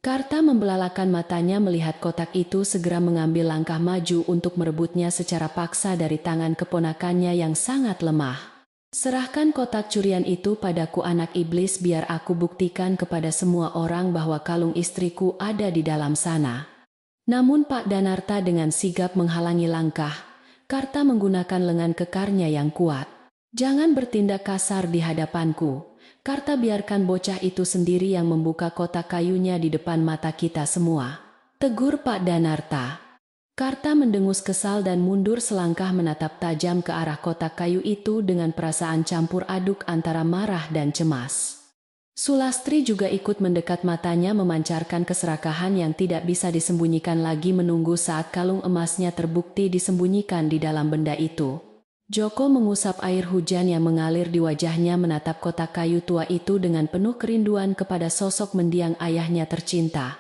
Karta membelalakan matanya melihat kotak itu segera mengambil langkah maju untuk merebutnya secara paksa dari tangan keponakannya yang sangat lemah. Serahkan kotak curian itu padaku, anak iblis, biar aku buktikan kepada semua orang bahwa kalung istriku ada di dalam sana. Namun Pak Danarta dengan sigap menghalangi langkah. Karta menggunakan lengan kekarnya yang kuat. Jangan bertindak kasar di hadapanku. Karta, biarkan bocah itu sendiri yang membuka kotak kayunya di depan mata kita semua, tegur Pak Danarta. Karta mendengus kesal dan mundur selangkah menatap tajam ke arah kotak kayu itu dengan perasaan campur aduk antara marah dan cemas. Sulastri juga ikut mendekat, matanya memancarkan keserakahan yang tidak bisa disembunyikan lagi menunggu saat kalung emasnya terbukti disembunyikan di dalam benda itu. Joko mengusap air hujan yang mengalir di wajahnya menatap kotak kayu tua itu dengan penuh kerinduan kepada sosok mendiang ayahnya tercinta.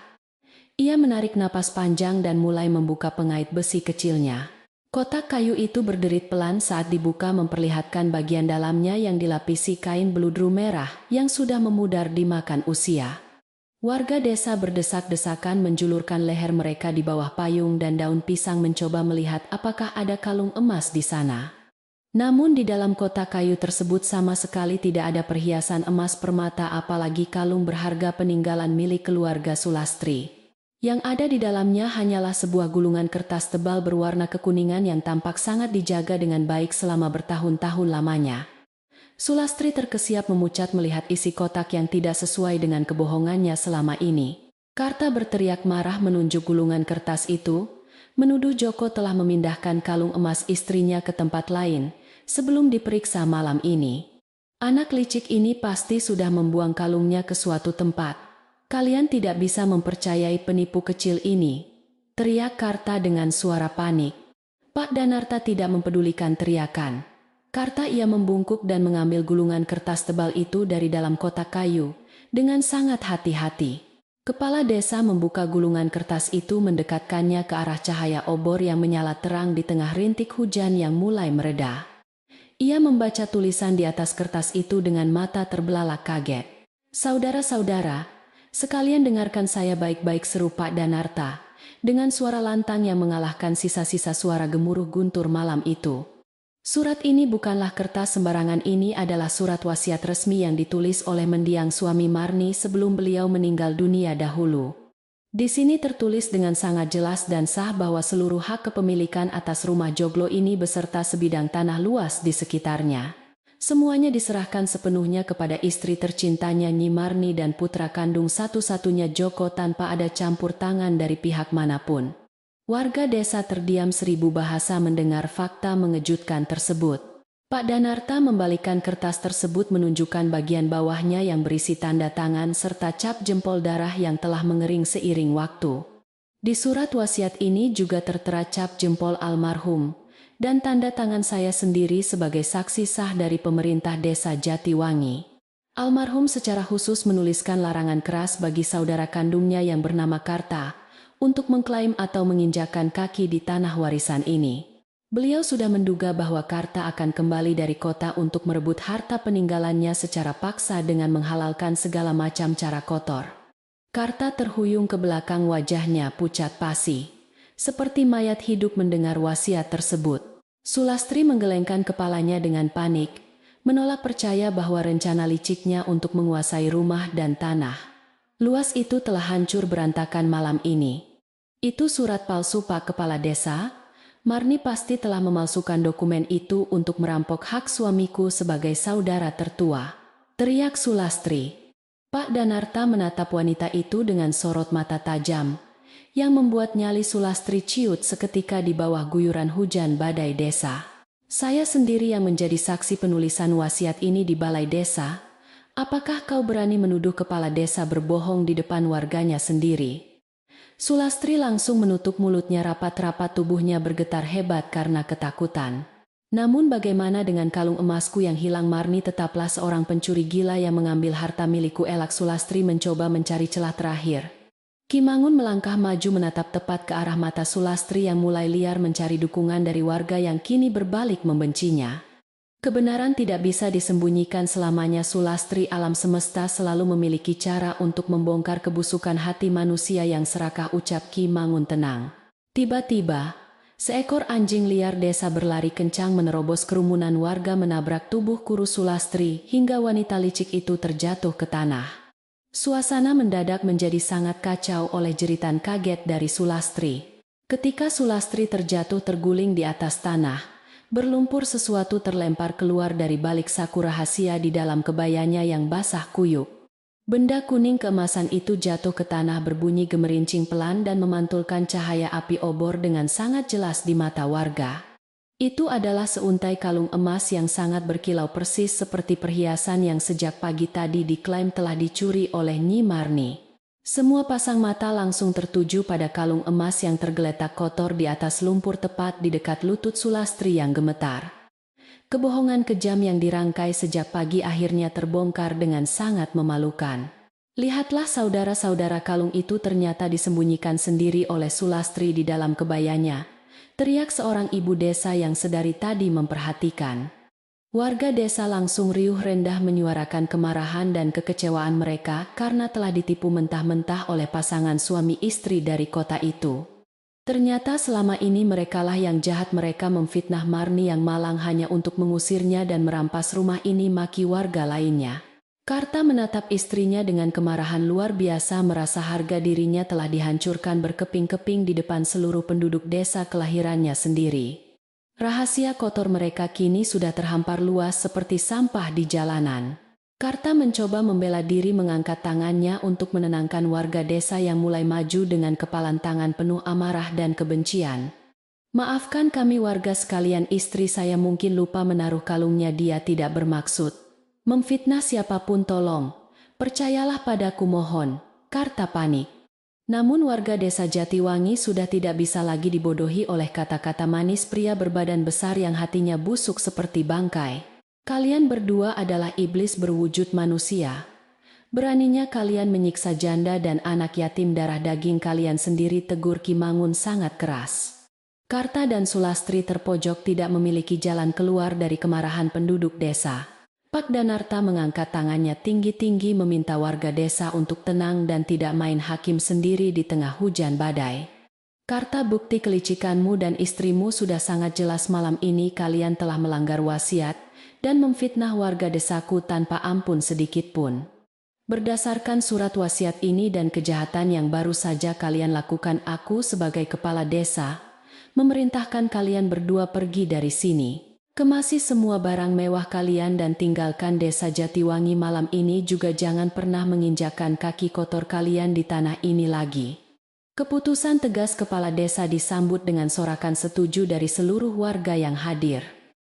Ia menarik napas panjang dan mulai membuka pengait besi kecilnya. Kotak kayu itu berderit pelan saat dibuka, memperlihatkan bagian dalamnya yang dilapisi kain beludru merah yang sudah memudar dimakan usia. Warga desa berdesak-desakan menjulurkan leher mereka di bawah payung dan daun pisang mencoba melihat apakah ada kalung emas di sana. Namun di dalam kotak kayu tersebut sama sekali tidak ada perhiasan emas permata, apalagi kalung berharga peninggalan milik keluarga Sulastri. Yang ada di dalamnya hanyalah sebuah gulungan kertas tebal berwarna kekuningan yang tampak sangat dijaga dengan baik selama bertahun-tahun lamanya. Sulastri terkesiap memucat melihat isi kotak yang tidak sesuai dengan kebohongannya selama ini. Karta berteriak marah menunjuk gulungan kertas itu, menuduh Joko telah memindahkan kalung emas istrinya ke tempat lain sebelum diperiksa malam ini. Anak licik ini pasti sudah membuang kalungnya ke suatu tempat. Kalian tidak bisa mempercayai penipu kecil ini, teriak Karta dengan suara panik. Pak Danarta tidak mempedulikan teriakan Karta. Ia membungkuk dan mengambil gulungan kertas tebal itu dari dalam kotak kayu dengan sangat hati-hati. Kepala desa membuka gulungan kertas itu, mendekatkannya ke arah cahaya obor yang menyala terang di tengah rintik hujan yang mulai mereda. Ia membaca tulisan di atas kertas itu dengan mata terbelalak kaget. Saudara-saudara, sekalian dengarkan saya baik-baik, seru Pak Danarta, dengan suara lantang yang mengalahkan sisa-sisa suara gemuruh guntur malam itu. Surat ini bukanlah kertas sembarangan, ini adalah surat wasiat resmi yang ditulis oleh mendiang suami Marni sebelum beliau meninggal dunia dahulu. Di sini tertulis dengan sangat jelas dan sah bahwa seluruh hak kepemilikan atas rumah joglo ini beserta sebidang tanah luas di sekitarnya, semuanya diserahkan sepenuhnya kepada istri tercintanya Nyi Marni dan putra kandung satu-satunya Joko tanpa ada campur tangan dari pihak manapun. Warga desa terdiam seribu bahasa mendengar fakta mengejutkan tersebut. Pak Danarta membalikan kertas tersebut, menunjukkan bagian bawahnya yang berisi tanda tangan serta cap jempol darah yang telah mengering seiring waktu. Di surat wasiat ini juga tertera cap jempol almarhum dan tanda tangan saya sendiri sebagai saksi sah dari pemerintah desa Jatiwangi. Almarhum secara khusus menuliskan larangan keras bagi saudara kandungnya yang bernama Karta untuk mengklaim atau menginjakan kaki di tanah warisan ini. Beliau sudah menduga bahwa Karta akan kembali dari kota untuk merebut harta peninggalannya secara paksa dengan menghalalkan segala macam cara kotor. Karta terhuyung ke belakang, wajahnya pucat pasi, seperti mayat hidup mendengar wasiat tersebut. Sulastri menggelengkan kepalanya dengan panik, menolak percaya bahwa rencana liciknya untuk menguasai rumah dan tanah luas itu telah hancur berantakan malam ini. Itu surat palsu Pak Kepala Desa, Marni pasti telah memalsukan dokumen itu untuk merampok hak suamiku sebagai saudara tertua. Teriak Sulastri. Pak Danarta menatap wanita itu dengan sorot mata tajam, yang membuat nyali Sulastri ciut seketika di bawah guyuran hujan badai desa. Saya sendiri yang menjadi saksi penulisan wasiat ini di balai desa. Apakah kau berani menuduh kepala desa berbohong di depan warganya sendiri? Sulastri langsung menutup mulutnya rapat-rapat, tubuhnya bergetar hebat karena ketakutan. Namun bagaimana dengan kalung emasku yang hilang? Marni tetaplah seorang pencuri gila yang mengambil harta milikku, elak Sulastri mencoba mencari celah terakhir. Kimangun melangkah maju menatap tepat ke arah mata Sulastri yang mulai liar mencari dukungan dari warga yang kini berbalik membencinya. Kebenaran tidak bisa disembunyikan selamanya. Sulastri, alam semesta selalu memiliki cara untuk membongkar kebusukan hati manusia yang serakah, ucap Kimangun tenang. Tiba-tiba, seekor anjing liar desa berlari kencang menerobos kerumunan warga, menabrak tubuh kurus Sulastri hingga wanita licik itu terjatuh ke tanah. Suasana mendadak menjadi sangat kacau oleh jeritan kaget dari Sulastri. Ketika Sulastri terjatuh terguling di atas tanah, berlumpur sesuatu terlempar keluar dari balik saku rahasia di dalam kebayanya yang basah kuyup. Benda kuning keemasan itu jatuh ke tanah berbunyi gemerincing pelan dan memantulkan cahaya api obor dengan sangat jelas di mata warga. Itu adalah seuntai kalung emas yang sangat berkilau, persis seperti perhiasan yang sejak pagi tadi diklaim telah dicuri oleh Nyi Marni. Semua pasang mata langsung tertuju pada kalung emas yang tergeletak kotor di atas lumpur tepat di dekat lutut Sulastri yang gemetar. Kebohongan kejam yang dirangkai sejak pagi akhirnya terbongkar dengan sangat memalukan. Lihatlah saudara-saudara, kalung itu ternyata disembunyikan sendiri oleh Sulastri di dalam kebayanya. Teriak seorang ibu desa yang sedari tadi memperhatikan. Warga desa langsung riuh rendah menyuarakan kemarahan dan kekecewaan mereka karena telah ditipu mentah-mentah oleh pasangan suami istri dari kota itu. Ternyata selama ini merekalah yang jahat, mereka memfitnah Marni yang malang hanya untuk mengusirnya dan merampas rumah ini, maki warga lainnya. Karta menatap istrinya dengan kemarahan luar biasa, merasa harga dirinya telah dihancurkan berkeping-keping di depan seluruh penduduk desa kelahirannya sendiri. Rahasia kotor mereka kini sudah terhampar luas seperti sampah di jalanan. Karta mencoba membela diri, mengangkat tangannya untuk menenangkan warga desa yang mulai maju dengan kepalan tangan penuh amarah dan kebencian. Maafkan kami warga sekalian, istri saya mungkin lupa menaruh kalungnya, dia tidak bermaksud memfitnah siapapun, tolong percayalah padaku, mohon. Karta panik. Namun warga desa Jatiwangi sudah tidak bisa lagi dibodohi oleh kata-kata manis pria berbadan besar yang hatinya busuk seperti bangkai. Kalian berdua adalah iblis berwujud manusia. Beraninya kalian menyiksa janda dan anak yatim darah daging kalian sendiri, tegur Kimangun sangat keras. Karta dan Sulastri terpojok tidak memiliki jalan keluar dari kemarahan penduduk desa. Pak Danarta mengangkat tangannya tinggi-tinggi meminta warga desa untuk tenang dan tidak main hakim sendiri di tengah hujan badai. Karta, bukti kelicikanmu dan istrimu sudah sangat jelas. Malam ini kalian telah melanggar wasiat dan memfitnah warga desaku tanpa ampun sedikit pun. Berdasarkan surat wasiat ini dan kejahatan yang baru saja kalian lakukan, aku sebagai kepala desa memerintahkan kalian berdua pergi dari sini. Kemasi semua barang mewah kalian dan tinggalkan desa Jatiwangi malam ini juga. Jangan pernah menginjakkan kaki kotor kalian di tanah ini lagi. Keputusan tegas kepala desa disambut dengan sorakan setuju dari seluruh warga yang hadir.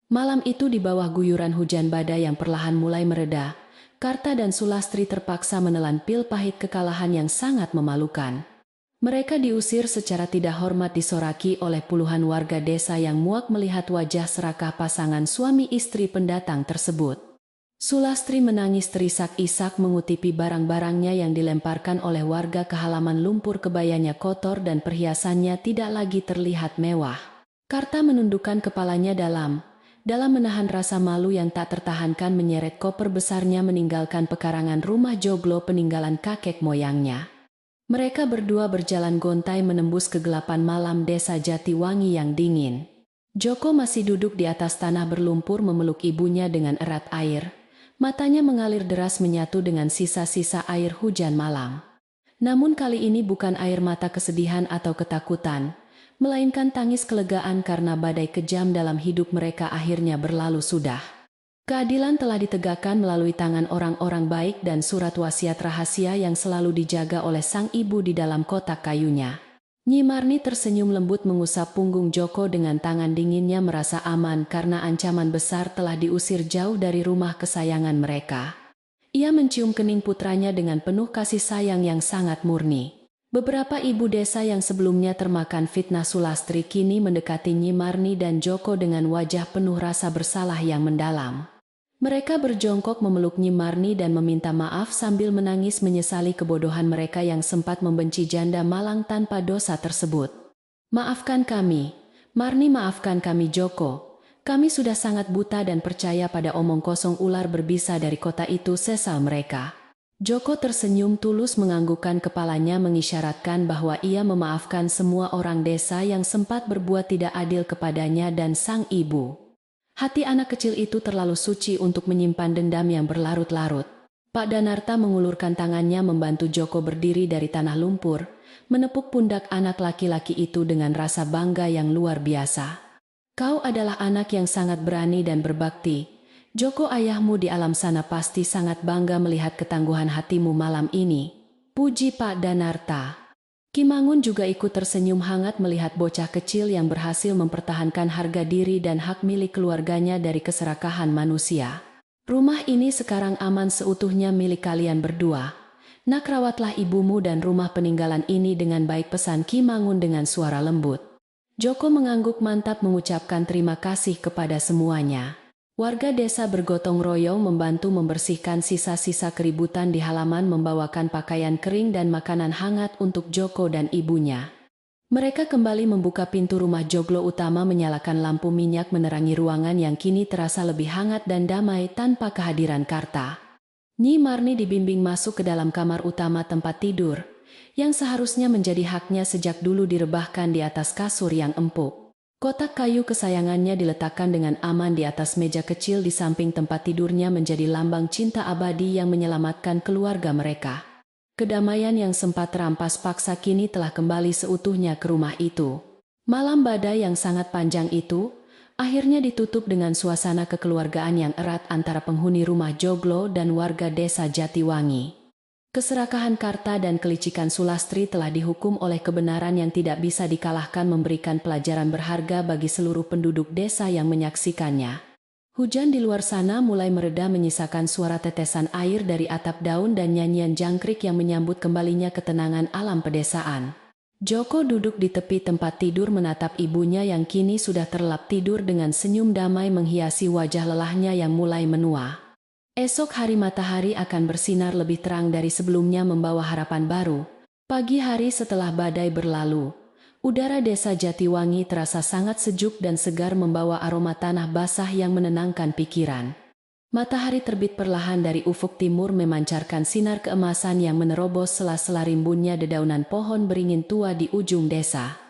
Malam itu di bawah guyuran hujan badai yang perlahan mulai mereda, Karta dan Sulastri terpaksa menelan pil pahit kekalahan yang sangat memalukan. Mereka diusir secara tidak hormat, disoraki oleh puluhan warga desa yang muak melihat wajah serakah pasangan suami istri pendatang tersebut. Sulastri menangis terisak-isak mengutipi barang-barangnya yang dilemparkan oleh warga ke halaman lumpur. Kebayanya kotor dan perhiasannya tidak lagi terlihat mewah. Karta menundukkan kepalanya dalam menahan rasa malu yang tak tertahankan, menyeret koper besarnya meninggalkan pekarangan rumah joglo peninggalan kakek moyangnya. Mereka berdua berjalan gontai menembus kegelapan malam desa Jatiwangi yang dingin. Joko masih duduk di atas tanah berlumpur memeluk ibunya dengan erat air. Matanya mengalir deras menyatu dengan sisa-sisa air hujan malam. Namun kali ini bukan air mata kesedihan atau ketakutan, melainkan tangis kelegaan karena badai kejam dalam hidup mereka akhirnya berlalu sudah. Keadilan telah ditegakkan melalui tangan orang-orang baik dan surat wasiat rahasia yang selalu dijaga oleh sang ibu di dalam kotak kayunya. Nyi Marni tersenyum lembut mengusap punggung Joko dengan tangan dinginnya, merasa aman karena ancaman besar telah diusir jauh dari rumah kesayangan mereka. Ia mencium kening putranya dengan penuh kasih sayang yang sangat murni. Beberapa ibu desa yang sebelumnya termakan fitnah Sulastri kini mendekati Nyi Marni dan Joko dengan wajah penuh rasa bersalah yang mendalam. Mereka berjongkok memeluk Nyi Marni dan meminta maaf sambil menangis menyesali kebodohan mereka yang sempat membenci janda malang tanpa dosa tersebut. "Maafkan kami, Marni, maafkan kami Joko. Kami sudah sangat buta dan percaya pada omong kosong ular berbisa dari kota itu," sesal mereka. Joko tersenyum tulus menganggukkan kepalanya mengisyaratkan bahwa ia memaafkan semua orang desa yang sempat berbuat tidak adil kepadanya dan sang ibu. Hati anak kecil itu terlalu suci untuk menyimpan dendam yang berlarut-larut. Pak Danarta mengulurkan tangannya membantu Joko berdiri dari tanah lumpur, menepuk pundak anak laki-laki itu dengan rasa bangga yang luar biasa. "Kau adalah anak yang sangat berani dan berbakti. Joko, ayahmu di alam sana pasti sangat bangga melihat ketangguhan hatimu malam ini," puji Pak Danarta. Ki Mangun juga ikut tersenyum hangat melihat bocah kecil yang berhasil mempertahankan harga diri dan hak milik keluarganya dari keserakahan manusia. "Rumah ini sekarang aman seutuhnya milik kalian berdua. Nak, rawatlah ibumu dan rumah peninggalan ini dengan baik," pesan Ki Mangun dengan suara lembut. Joko mengangguk mantap mengucapkan terima kasih kepada semuanya. Warga desa bergotong royong membantu membersihkan sisa-sisa keributan di halaman, membawakan pakaian kering dan makanan hangat untuk Joko dan ibunya. Mereka kembali membuka pintu rumah joglo utama, menyalakan lampu minyak menerangi ruangan yang kini terasa lebih hangat dan damai tanpa kehadiran Karta. Nyi Marni dibimbing masuk ke dalam kamar utama tempat tidur, yang seharusnya menjadi haknya sejak dulu direbahkan di atas kasur yang empuk. Kotak kayu kesayangannya diletakkan dengan aman di atas meja kecil di samping tempat tidurnya, menjadi lambang cinta abadi yang menyelamatkan keluarga mereka. Kedamaian yang sempat terampas paksa kini telah kembali seutuhnya ke rumah itu. Malam badai yang sangat panjang itu akhirnya ditutup dengan suasana kekeluargaan yang erat antara penghuni rumah joglo dan warga desa Jatiwangi. Keserakahan Karta dan kelicikan Sulastri telah dihukum oleh kebenaran yang tidak bisa dikalahkan, memberikan pelajaran berharga bagi seluruh penduduk desa yang menyaksikannya. Hujan di luar sana mulai mereda, menyisakan suara tetesan air dari atap daun dan nyanyian jangkrik yang menyambut kembalinya ketenangan alam pedesaan. Joko duduk di tepi tempat tidur menatap ibunya yang kini sudah terlelap tidur dengan senyum damai menghiasi wajah lelahnya yang mulai menua. Esok hari matahari akan bersinar lebih terang dari sebelumnya, membawa harapan baru. Pagi hari setelah badai berlalu, udara desa Jatiwangi terasa sangat sejuk dan segar, membawa aroma tanah basah yang menenangkan pikiran. Matahari terbit perlahan dari ufuk timur, memancarkan sinar keemasan yang menerobos sela-sela rimbunnya dedaunan pohon beringin tua di ujung desa.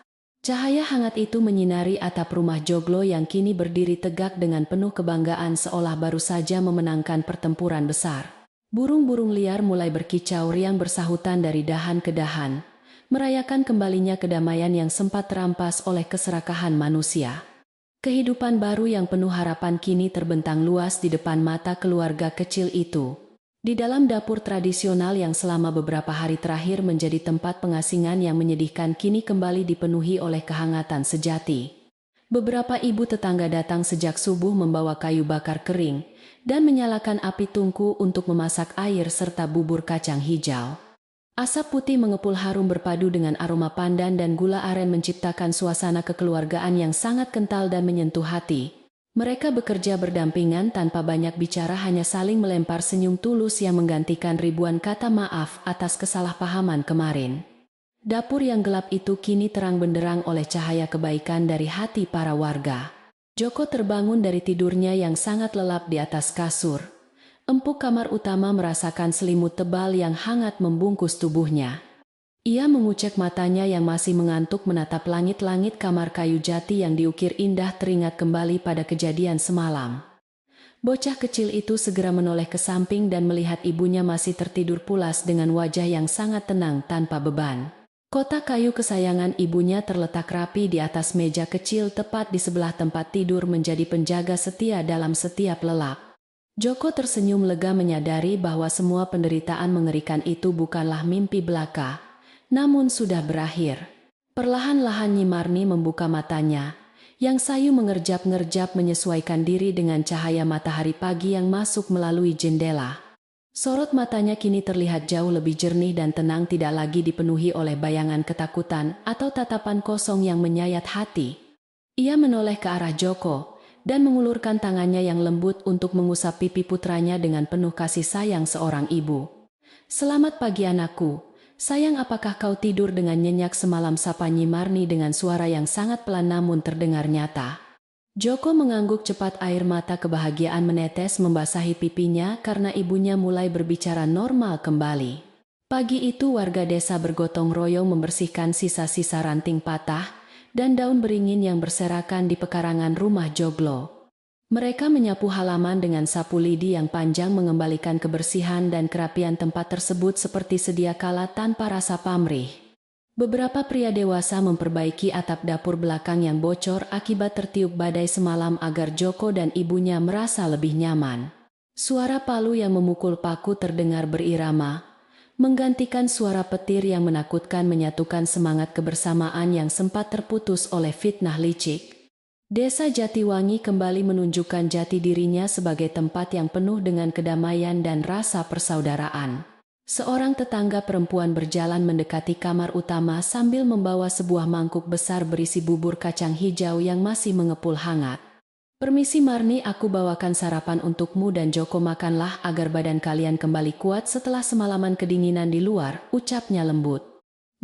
Cahaya hangat itu menyinari atap rumah joglo yang kini berdiri tegak dengan penuh kebanggaan, seolah baru saja memenangkan pertempuran besar. Burung-burung liar mulai berkicau riang bersahutan dari dahan ke dahan, merayakan kembalinya kedamaian yang sempat terampas oleh keserakahan manusia. Kehidupan baru yang penuh harapan kini terbentang luas di depan mata keluarga kecil itu. Di dalam dapur tradisional yang selama beberapa hari terakhir menjadi tempat pengasingan yang menyedihkan, kini kembali dipenuhi oleh kehangatan sejati. Beberapa ibu tetangga datang sejak subuh membawa kayu bakar kering dan menyalakan api tungku untuk memasak air serta bubur kacang hijau. Asap putih mengepul harum berpadu dengan aroma pandan dan gula aren menciptakan suasana kekeluargaan yang sangat kental dan menyentuh hati. Mereka bekerja berdampingan tanpa banyak bicara, hanya saling melempar senyum tulus yang menggantikan ribuan kata maaf atas kesalahpahaman kemarin. Dapur yang gelap itu kini terang benderang oleh cahaya kebaikan dari hati para warga. Joko terbangun dari tidurnya yang sangat lelap di atas kasur. Empuk kamar utama merasakan selimut tebal yang hangat membungkus tubuhnya. Ia mengucek matanya yang masih mengantuk menatap langit-langit kamar kayu jati yang diukir indah, teringat kembali pada kejadian semalam. Bocah kecil itu segera menoleh ke samping dan melihat ibunya masih tertidur pulas dengan wajah yang sangat tenang tanpa beban. Kotak kayu kesayangan ibunya terletak rapi di atas meja kecil tepat di sebelah tempat tidur menjadi penjaga setia dalam setiap lelap. Joko tersenyum lega menyadari bahwa semua penderitaan mengerikan itu bukanlah mimpi belaka, namun sudah berakhir. Perlahan-lahan Nyi Marni membuka matanya, yang sayu mengerjap-ngerjap menyesuaikan diri dengan cahaya matahari pagi yang masuk melalui jendela. Sorot matanya kini terlihat jauh lebih jernih dan tenang, tidak lagi dipenuhi oleh bayangan ketakutan atau tatapan kosong yang menyayat hati. Ia menoleh ke arah Joko dan mengulurkan tangannya yang lembut untuk mengusap pipi putranya dengan penuh kasih sayang seorang ibu. "Selamat pagi anakku, sayang apakah kau tidur dengan nyenyak semalam?" sapa Nyi Marni dengan suara yang sangat pelan namun terdengar nyata. Joko mengangguk cepat, air mata kebahagiaan menetes membasahi pipinya karena ibunya mulai berbicara normal kembali. Pagi itu warga desa bergotong royong membersihkan sisa-sisa ranting patah dan daun beringin yang berserakan di pekarangan rumah Joglo. Mereka menyapu halaman dengan sapu lidi yang panjang, mengembalikan kebersihan dan kerapian tempat tersebut seperti sedia kala tanpa rasa pamrih. Beberapa pria dewasa memperbaiki atap dapur belakang yang bocor akibat tertiup badai semalam agar Joko dan ibunya merasa lebih nyaman. Suara palu yang memukul paku terdengar berirama, menggantikan suara petir yang menakutkan, menyatukan semangat kebersamaan yang sempat terputus oleh fitnah licik. Desa Jatiwangi kembali menunjukkan jati dirinya sebagai tempat yang penuh dengan kedamaian dan rasa persaudaraan. Seorang tetangga perempuan berjalan mendekati kamar utama sambil membawa sebuah mangkuk besar berisi bubur kacang hijau yang masih mengepul hangat. "Permisi Marni, aku bawakan sarapan untukmu dan Joko, makanlah agar badan kalian kembali kuat setelah semalaman kedinginan di luar," ucapnya lembut.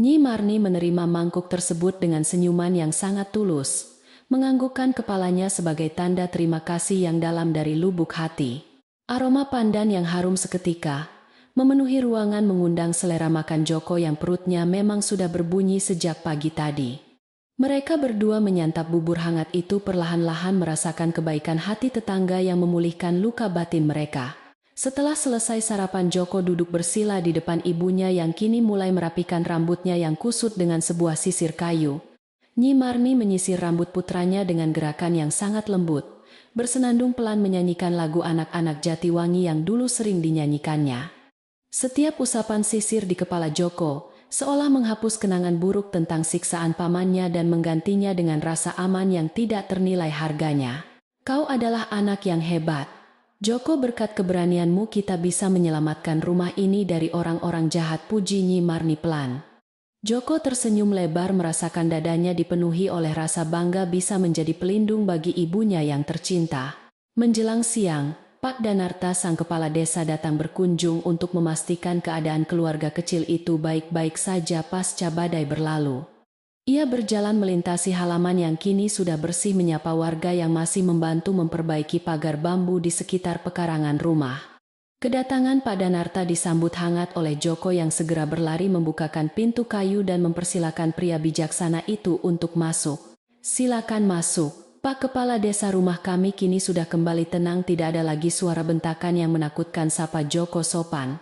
Nyi Marni menerima mangkuk tersebut dengan senyuman yang sangat tulus, menganggukkan kepalanya sebagai tanda terima kasih yang dalam dari lubuk hati. Aroma pandan yang harum seketika memenuhi ruangan mengundang selera makan Joko yang perutnya memang sudah berbunyi sejak pagi tadi. Mereka berdua menyantap bubur hangat itu, perlahan-lahan merasakan kebaikan hati tetangga yang memulihkan luka batin mereka. Setelah selesai sarapan, Joko duduk bersila di depan ibunya yang kini mulai merapikan rambutnya yang kusut dengan sebuah sisir kayu. Nyi Marni menyisir rambut putranya dengan gerakan yang sangat lembut, bersenandung pelan menyanyikan lagu anak-anak Jatiwangi yang dulu sering dinyanyikannya. Setiap usapan sisir di kepala Joko seolah menghapus kenangan buruk tentang siksaan pamannya dan menggantinya dengan rasa aman yang tidak ternilai harganya. "Kau adalah anak yang hebat, Joko, berkat keberanianmu kita bisa menyelamatkan rumah ini dari orang-orang jahat," puji Nyi Marni pelan. Joko tersenyum lebar merasakan dadanya dipenuhi oleh rasa bangga bisa menjadi pelindung bagi ibunya yang tercinta. Menjelang siang, Pak Danarta sang kepala desa datang berkunjung untuk memastikan keadaan keluarga kecil itu baik-baik saja pasca badai berlalu. Ia berjalan melintasi halaman yang kini sudah bersih, menyapa warga yang masih membantu memperbaiki pagar bambu di sekitar pekarangan rumah. Kedatangan Pak Danarta disambut hangat oleh Joko yang segera berlari membukakan pintu kayu dan mempersilakan pria bijaksana itu untuk masuk. "Silakan masuk, Pak Kepala Desa, rumah kami kini sudah kembali tenang, tidak ada lagi suara bentakan yang menakutkan," sapa Joko sopan.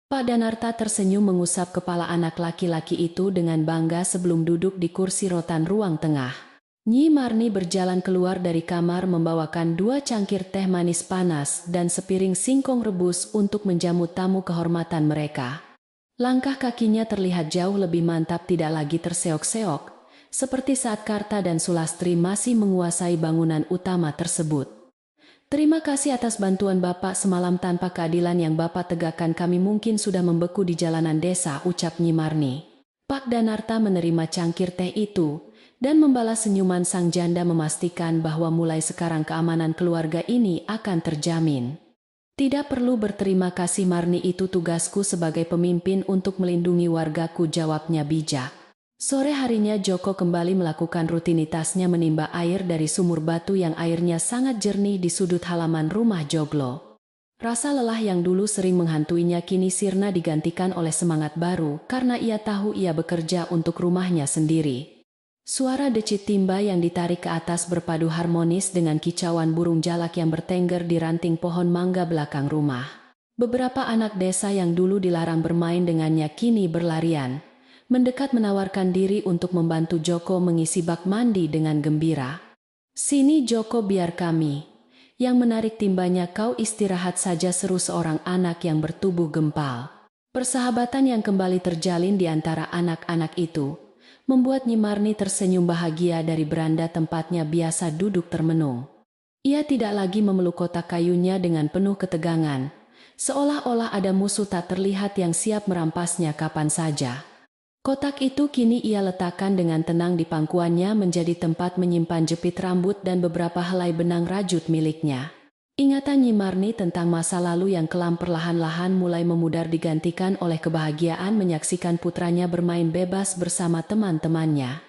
Pak Danarta tersenyum mengusap kepala anak laki-laki itu dengan bangga sebelum duduk di kursi rotan ruang tengah. Nyi Marni berjalan keluar dari kamar membawakan 2 cangkir teh manis panas dan sepiring singkong rebus untuk menjamu tamu kehormatan mereka. Langkah kakinya terlihat jauh lebih mantap, tidak lagi terseok-seok seperti saat Karta dan Sulastri masih menguasai bangunan utama tersebut. "Terima kasih atas bantuan Bapak semalam, tanpa keadilan yang Bapak tegakkan kami mungkin sudah membeku di jalanan desa," ucap Nyi Marni. Pak Danarta menerima cangkir teh itu dan membalas senyuman sang janda, memastikan bahwa mulai sekarang keamanan keluarga ini akan terjamin. "Tidak perlu berterima kasih Marni, itu tugasku sebagai pemimpin untuk melindungi wargaku," jawabnya bijak. Sore harinya Joko kembali melakukan rutinitasnya menimba air dari sumur batu yang airnya sangat jernih di sudut halaman rumah Joglo. Rasa lelah yang dulu sering menghantuinya kini sirna digantikan oleh semangat baru karena ia tahu ia bekerja untuk rumahnya sendiri. Suara decit timba yang ditarik ke atas berpadu harmonis dengan kicauan burung jalak yang bertengger di ranting pohon mangga belakang rumah. Beberapa anak desa yang dulu dilarang bermain dengannya kini berlarian, mendekat menawarkan diri untuk membantu Joko mengisi bak mandi dengan gembira. "Sini Joko, biar kami yang menarik timbanya, kau istirahat saja," seru seorang anak yang bertubuh gempal. Persahabatan yang kembali terjalin di antara anak-anak itu membuat Nyi Marni tersenyum bahagia dari beranda tempatnya biasa duduk termenung. Ia tidak lagi memeluk kotak kayunya dengan penuh ketegangan, seolah-olah ada musuh tak terlihat yang siap merampasnya kapan saja. Kotak itu kini ia letakkan dengan tenang di pangkuannya menjadi tempat menyimpan jepit rambut dan beberapa helai benang rajut miliknya. Ingatan Nyi Marni tentang masa lalu yang kelam perlahan-lahan mulai memudar digantikan oleh kebahagiaan menyaksikan putranya bermain bebas bersama teman-temannya.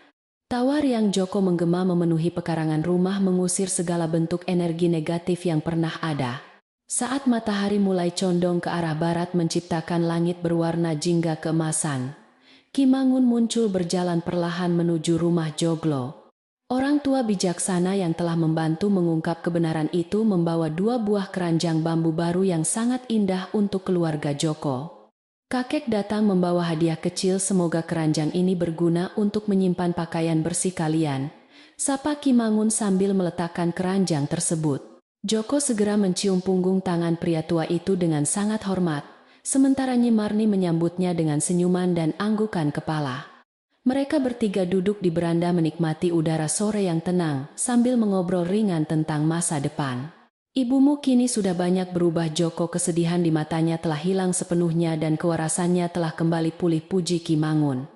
Tawa riang Joko menggema memenuhi pekarangan rumah mengusir segala bentuk energi negatif yang pernah ada. Saat matahari mulai condong ke arah barat menciptakan langit berwarna jingga keemasan, Ki Mangun muncul berjalan perlahan menuju rumah Joglo. Orang tua bijaksana yang telah membantu mengungkap kebenaran itu membawa 2 buah keranjang bambu baru yang sangat indah untuk keluarga Joko. Kakek datang membawa hadiah kecil, semoga keranjang ini berguna untuk menyimpan pakaian bersih kalian, sapa Ki Mangun sambil meletakkan keranjang tersebut. Joko segera mencium punggung tangan pria tua itu dengan sangat hormat, sementara Nyi Marni menyambutnya dengan senyuman dan anggukan kepala. Mereka bertiga duduk di beranda menikmati udara sore yang tenang sambil mengobrol ringan tentang masa depan. "Ibumu kini sudah banyak berubah Joko," kesedihan di matanya telah hilang sepenuhnya dan kewarasannya telah kembali pulih, puji Ki Mangun.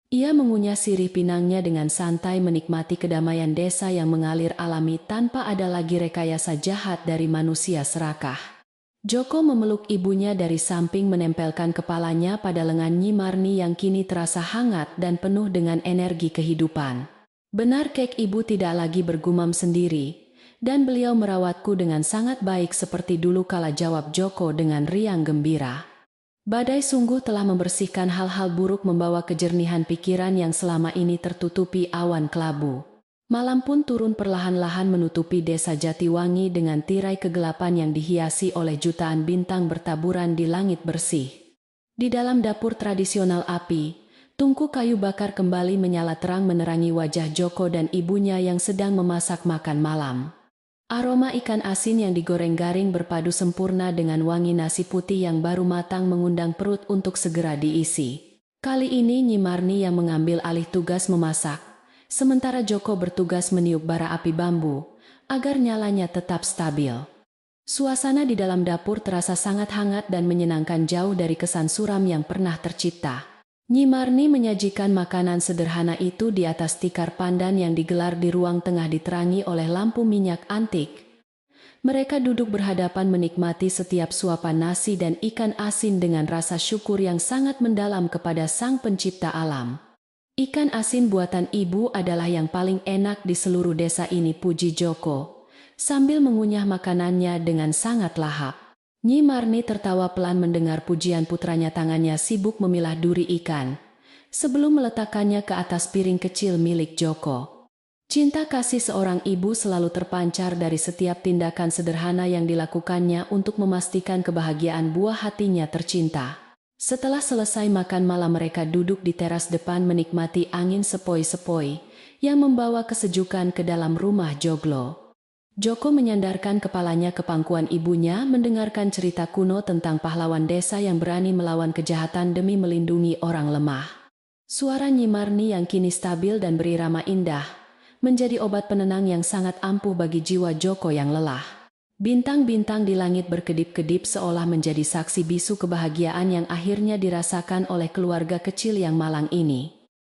Ia mengunyah sirih pinangnya dengan santai menikmati kedamaian desa yang mengalir alami tanpa ada lagi rekayasa jahat dari manusia serakah. Joko memeluk ibunya dari samping menempelkan kepalanya pada lengan Nyi Marni yang kini terasa hangat dan penuh dengan energi kehidupan. "Benar kek, ibu tidak lagi bergumam sendiri, dan beliau merawatku dengan sangat baik seperti dulu kala," jawab Joko dengan riang gembira. Badai sungguh telah membersihkan hal-hal buruk, membawa kejernihan pikiran yang selama ini tertutupi awan kelabu. Malam pun turun perlahan-lahan menutupi desa Jatiwangi dengan tirai kegelapan yang dihiasi oleh jutaan bintang bertaburan di langit bersih. Di dalam dapur tradisional api, tungku kayu bakar kembali menyala terang menerangi wajah Joko dan ibunya yang sedang memasak makan malam. Aroma ikan asin yang digoreng garing berpadu sempurna dengan wangi nasi putih yang baru matang mengundang perut untuk segera diisi. Kali ini Nyi Marni yang mengambil alih tugas memasak, sementara Joko bertugas meniup bara api bambu, agar nyalanya tetap stabil. Suasana di dalam dapur terasa sangat hangat dan menyenangkan, jauh dari kesan suram yang pernah tercipta. Nyi Marni menyajikan makanan sederhana itu di atas tikar pandan yang digelar di ruang tengah diterangi oleh lampu minyak antik. Mereka duduk berhadapan menikmati setiap suapan nasi dan ikan asin dengan rasa syukur yang sangat mendalam kepada Sang Pencipta alam. "Ikan asin buatan ibu adalah yang paling enak di seluruh desa ini," puji Joko, sambil mengunyah makanannya dengan sangat lahap. Nyi Marni tertawa pelan mendengar pujian putranya. Tangannya sibuk memilah duri ikan sebelum meletakkannya ke atas piring kecil milik Joko. Cinta kasih seorang ibu selalu terpancar dari setiap tindakan sederhana yang dilakukannya untuk memastikan kebahagiaan buah hatinya tercinta. Setelah selesai makan malam, mereka duduk di teras depan menikmati angin sepoi-sepoi yang membawa kesejukan ke dalam rumah Joglo. Joko menyandarkan kepalanya ke pangkuan ibunya mendengarkan cerita kuno tentang pahlawan desa yang berani melawan kejahatan demi melindungi orang lemah. Suara Nyi Marni yang kini stabil dan berirama indah menjadi obat penenang yang sangat ampuh bagi jiwa Joko yang lelah. Bintang-bintang di langit berkedip-kedip seolah menjadi saksi bisu kebahagiaan yang akhirnya dirasakan oleh keluarga kecil yang malang ini.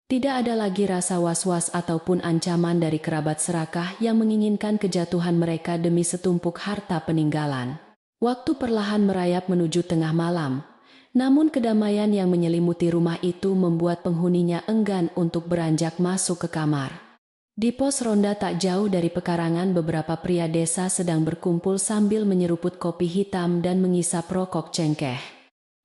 Tidak ada lagi rasa was-was ataupun ancaman dari kerabat serakah yang menginginkan kejatuhan mereka demi setumpuk harta peninggalan. Waktu perlahan merayap menuju tengah malam, namun kedamaian yang menyelimuti rumah itu membuat penghuninya enggan untuk beranjak masuk ke kamar. Di pos ronda tak jauh dari pekarangan, beberapa pria desa sedang berkumpul sambil menyeruput kopi hitam dan mengisap rokok cengkeh.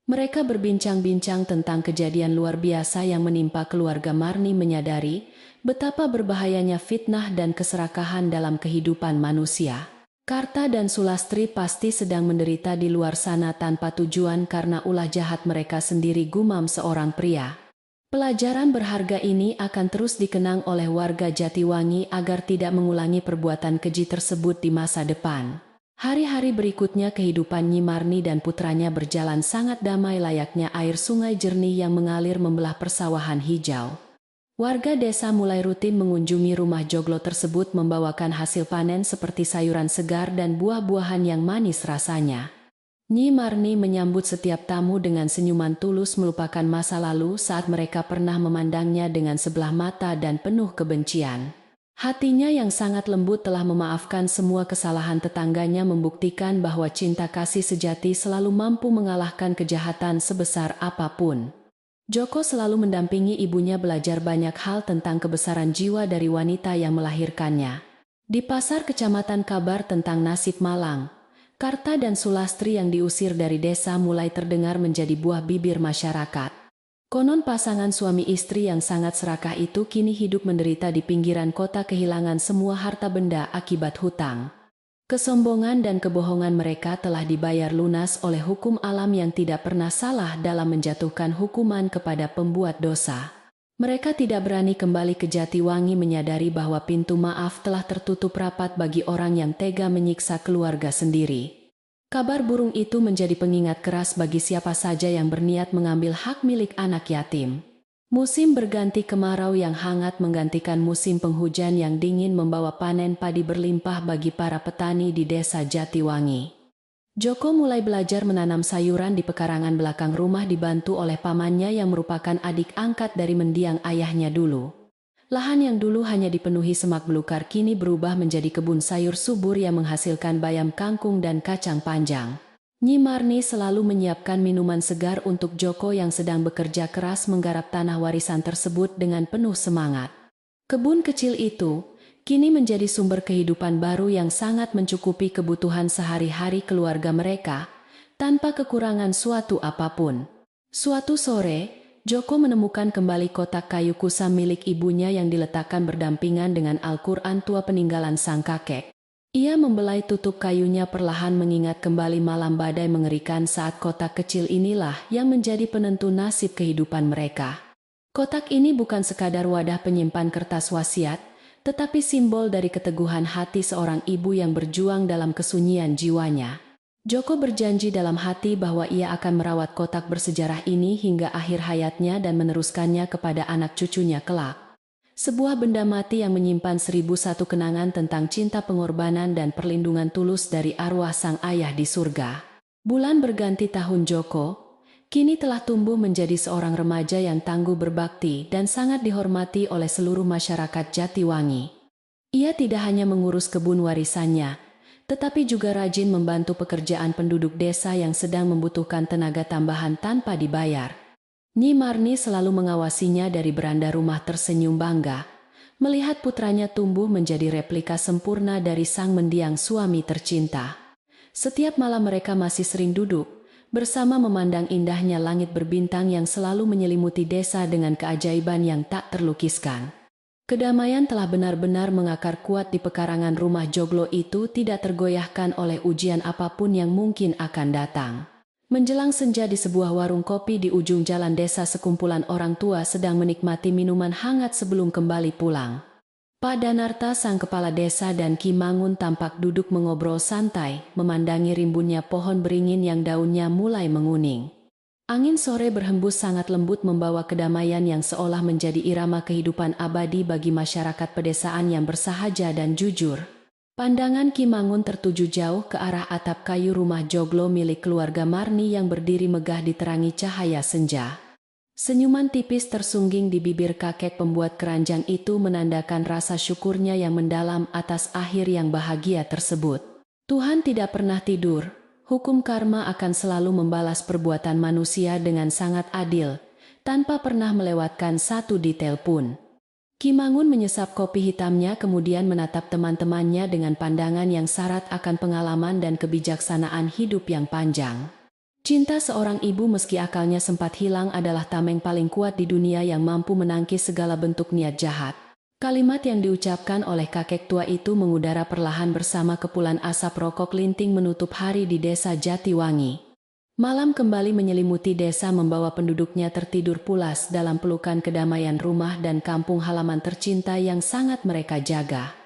Mereka berbincang-bincang tentang kejadian luar biasa yang menimpa keluarga Marni, menyadari betapa berbahayanya fitnah dan keserakahan dalam kehidupan manusia. Karta dan Sulastri pasti sedang menderita di luar sana tanpa tujuan karena ulah jahat mereka sendiri, gumam seorang pria. Pelajaran berharga ini akan terus dikenang oleh warga Jatiwangi agar tidak mengulangi perbuatan keji tersebut di masa depan. Hari-hari berikutnya kehidupan Nyi Marni dan putranya berjalan sangat damai layaknya air sungai jernih yang mengalir membelah persawahan hijau. Warga desa mulai rutin mengunjungi rumah joglo tersebut membawakan hasil panen seperti sayuran segar dan buah-buahan yang manis rasanya. Nyi Marni menyambut setiap tamu dengan senyuman tulus melupakan masa lalu saat mereka pernah memandangnya dengan sebelah mata dan penuh kebencian. Hatinya yang sangat lembut telah memaafkan semua kesalahan tetangganya membuktikan bahwa cinta kasih sejati selalu mampu mengalahkan kejahatan sebesar apapun. Joko selalu mendampingi ibunya belajar banyak hal tentang kebesaran jiwa dari wanita yang melahirkannya. Di pasar kecamatan kabar tentang nasib Malang, Karta dan Sulastri yang diusir dari desa mulai terdengar menjadi buah bibir masyarakat. Konon pasangan suami istri yang sangat serakah itu kini hidup menderita di pinggiran kota kehilangan semua harta benda akibat hutang. Kesombongan dan kebohongan mereka telah dibayar lunas oleh hukum alam yang tidak pernah salah dalam menjatuhkan hukuman kepada pembuat dosa. Mereka tidak berani kembali ke Jatiwangi menyadari bahwa pintu maaf telah tertutup rapat bagi orang yang tega menyiksa keluarga sendiri. Kabar burung itu menjadi pengingat keras bagi siapa saja yang berniat mengambil hak milik anak yatim. Musim berganti kemarau yang hangat menggantikan musim penghujan yang dingin membawa panen padi berlimpah bagi para petani di desa Jatiwangi. Joko mulai belajar menanam sayuran di pekarangan belakang rumah dibantu oleh pamannya yang merupakan adik angkat dari mendiang ayahnya dulu. Lahan yang dulu hanya dipenuhi semak belukar kini berubah menjadi kebun sayur subur yang menghasilkan bayam kangkung dan kacang panjang. Nyi Marni selalu menyiapkan minuman segar untuk Joko yang sedang bekerja keras menggarap tanah warisan tersebut dengan penuh semangat. Kebun kecil itu kini menjadi sumber kehidupan baru yang sangat mencukupi kebutuhan sehari-hari keluarga mereka, tanpa kekurangan suatu apapun. Suatu sore, Joko menemukan kembali kotak kayu kusam milik ibunya yang diletakkan berdampingan dengan Al-Quran tua peninggalan sang kakek. Ia membelai tutup kayunya perlahan mengingat kembali malam badai mengerikan saat kotak kecil inilah yang menjadi penentu nasib kehidupan mereka. Kotak ini bukan sekadar wadah penyimpan kertas wasiat, tetapi simbol dari keteguhan hati seorang ibu yang berjuang dalam kesunyian jiwanya. Joko berjanji dalam hati bahwa ia akan merawat kotak bersejarah ini hingga akhir hayatnya dan meneruskannya kepada anak cucunya kelak. Sebuah benda mati yang menyimpan 1001 kenangan tentang cinta pengorbanan dan perlindungan tulus dari arwah sang ayah di surga. Bulan berganti tahun Joko kini telah tumbuh menjadi seorang remaja yang tangguh berbakti dan sangat dihormati oleh seluruh masyarakat Jatiwangi. Ia tidak hanya mengurus kebun warisannya, tetapi juga rajin membantu pekerjaan penduduk desa yang sedang membutuhkan tenaga tambahan tanpa dibayar. Nyi Marni selalu mengawasinya dari beranda rumah tersenyum bangga, melihat putranya tumbuh menjadi replika sempurna dari sang mendiang suami tercinta. Setiap malam mereka masih sering duduk bersama memandang indahnya langit berbintang yang selalu menyelimuti desa dengan keajaiban yang tak terlukiskan. Kedamaian telah benar-benar mengakar kuat di pekarangan rumah joglo itu tidak tergoyahkan oleh ujian apapun yang mungkin akan datang. Menjelang senja di sebuah warung kopi di ujung jalan desa sekumpulan orang tua sedang menikmati minuman hangat sebelum kembali pulang. Pak Danarta sang kepala desa dan Ki Mangun tampak duduk mengobrol santai, memandangi rimbunnya pohon beringin yang daunnya mulai menguning. Angin sore berhembus sangat lembut membawa kedamaian yang seolah menjadi irama kehidupan abadi bagi masyarakat pedesaan yang bersahaja dan jujur. Pandangan Ki Mangun tertuju jauh ke arah atap kayu rumah joglo milik keluarga Marni yang berdiri megah diterangi cahaya senja. Senyuman tipis tersungging di bibir kakek pembuat keranjang itu menandakan rasa syukurnya yang mendalam atas akhir yang bahagia tersebut. Tuhan tidak pernah tidur, hukum karma akan selalu membalas perbuatan manusia dengan sangat adil, tanpa pernah melewatkan satu detail pun. Ki Mangun menyesap kopi hitamnya kemudian menatap teman-temannya dengan pandangan yang syarat akan pengalaman dan kebijaksanaan hidup yang panjang. Cinta seorang ibu meski akalnya sempat hilang adalah tameng paling kuat di dunia yang mampu menangkis segala bentuk niat jahat. Kalimat yang diucapkan oleh kakek tua itu mengudara perlahan bersama kepulan asap rokok linting menutup hari di desa Jatiwangi. Malam kembali menyelimuti desa membawa penduduknya tertidur pulas dalam pelukan kedamaian rumah dan kampung halaman tercinta yang sangat mereka jaga.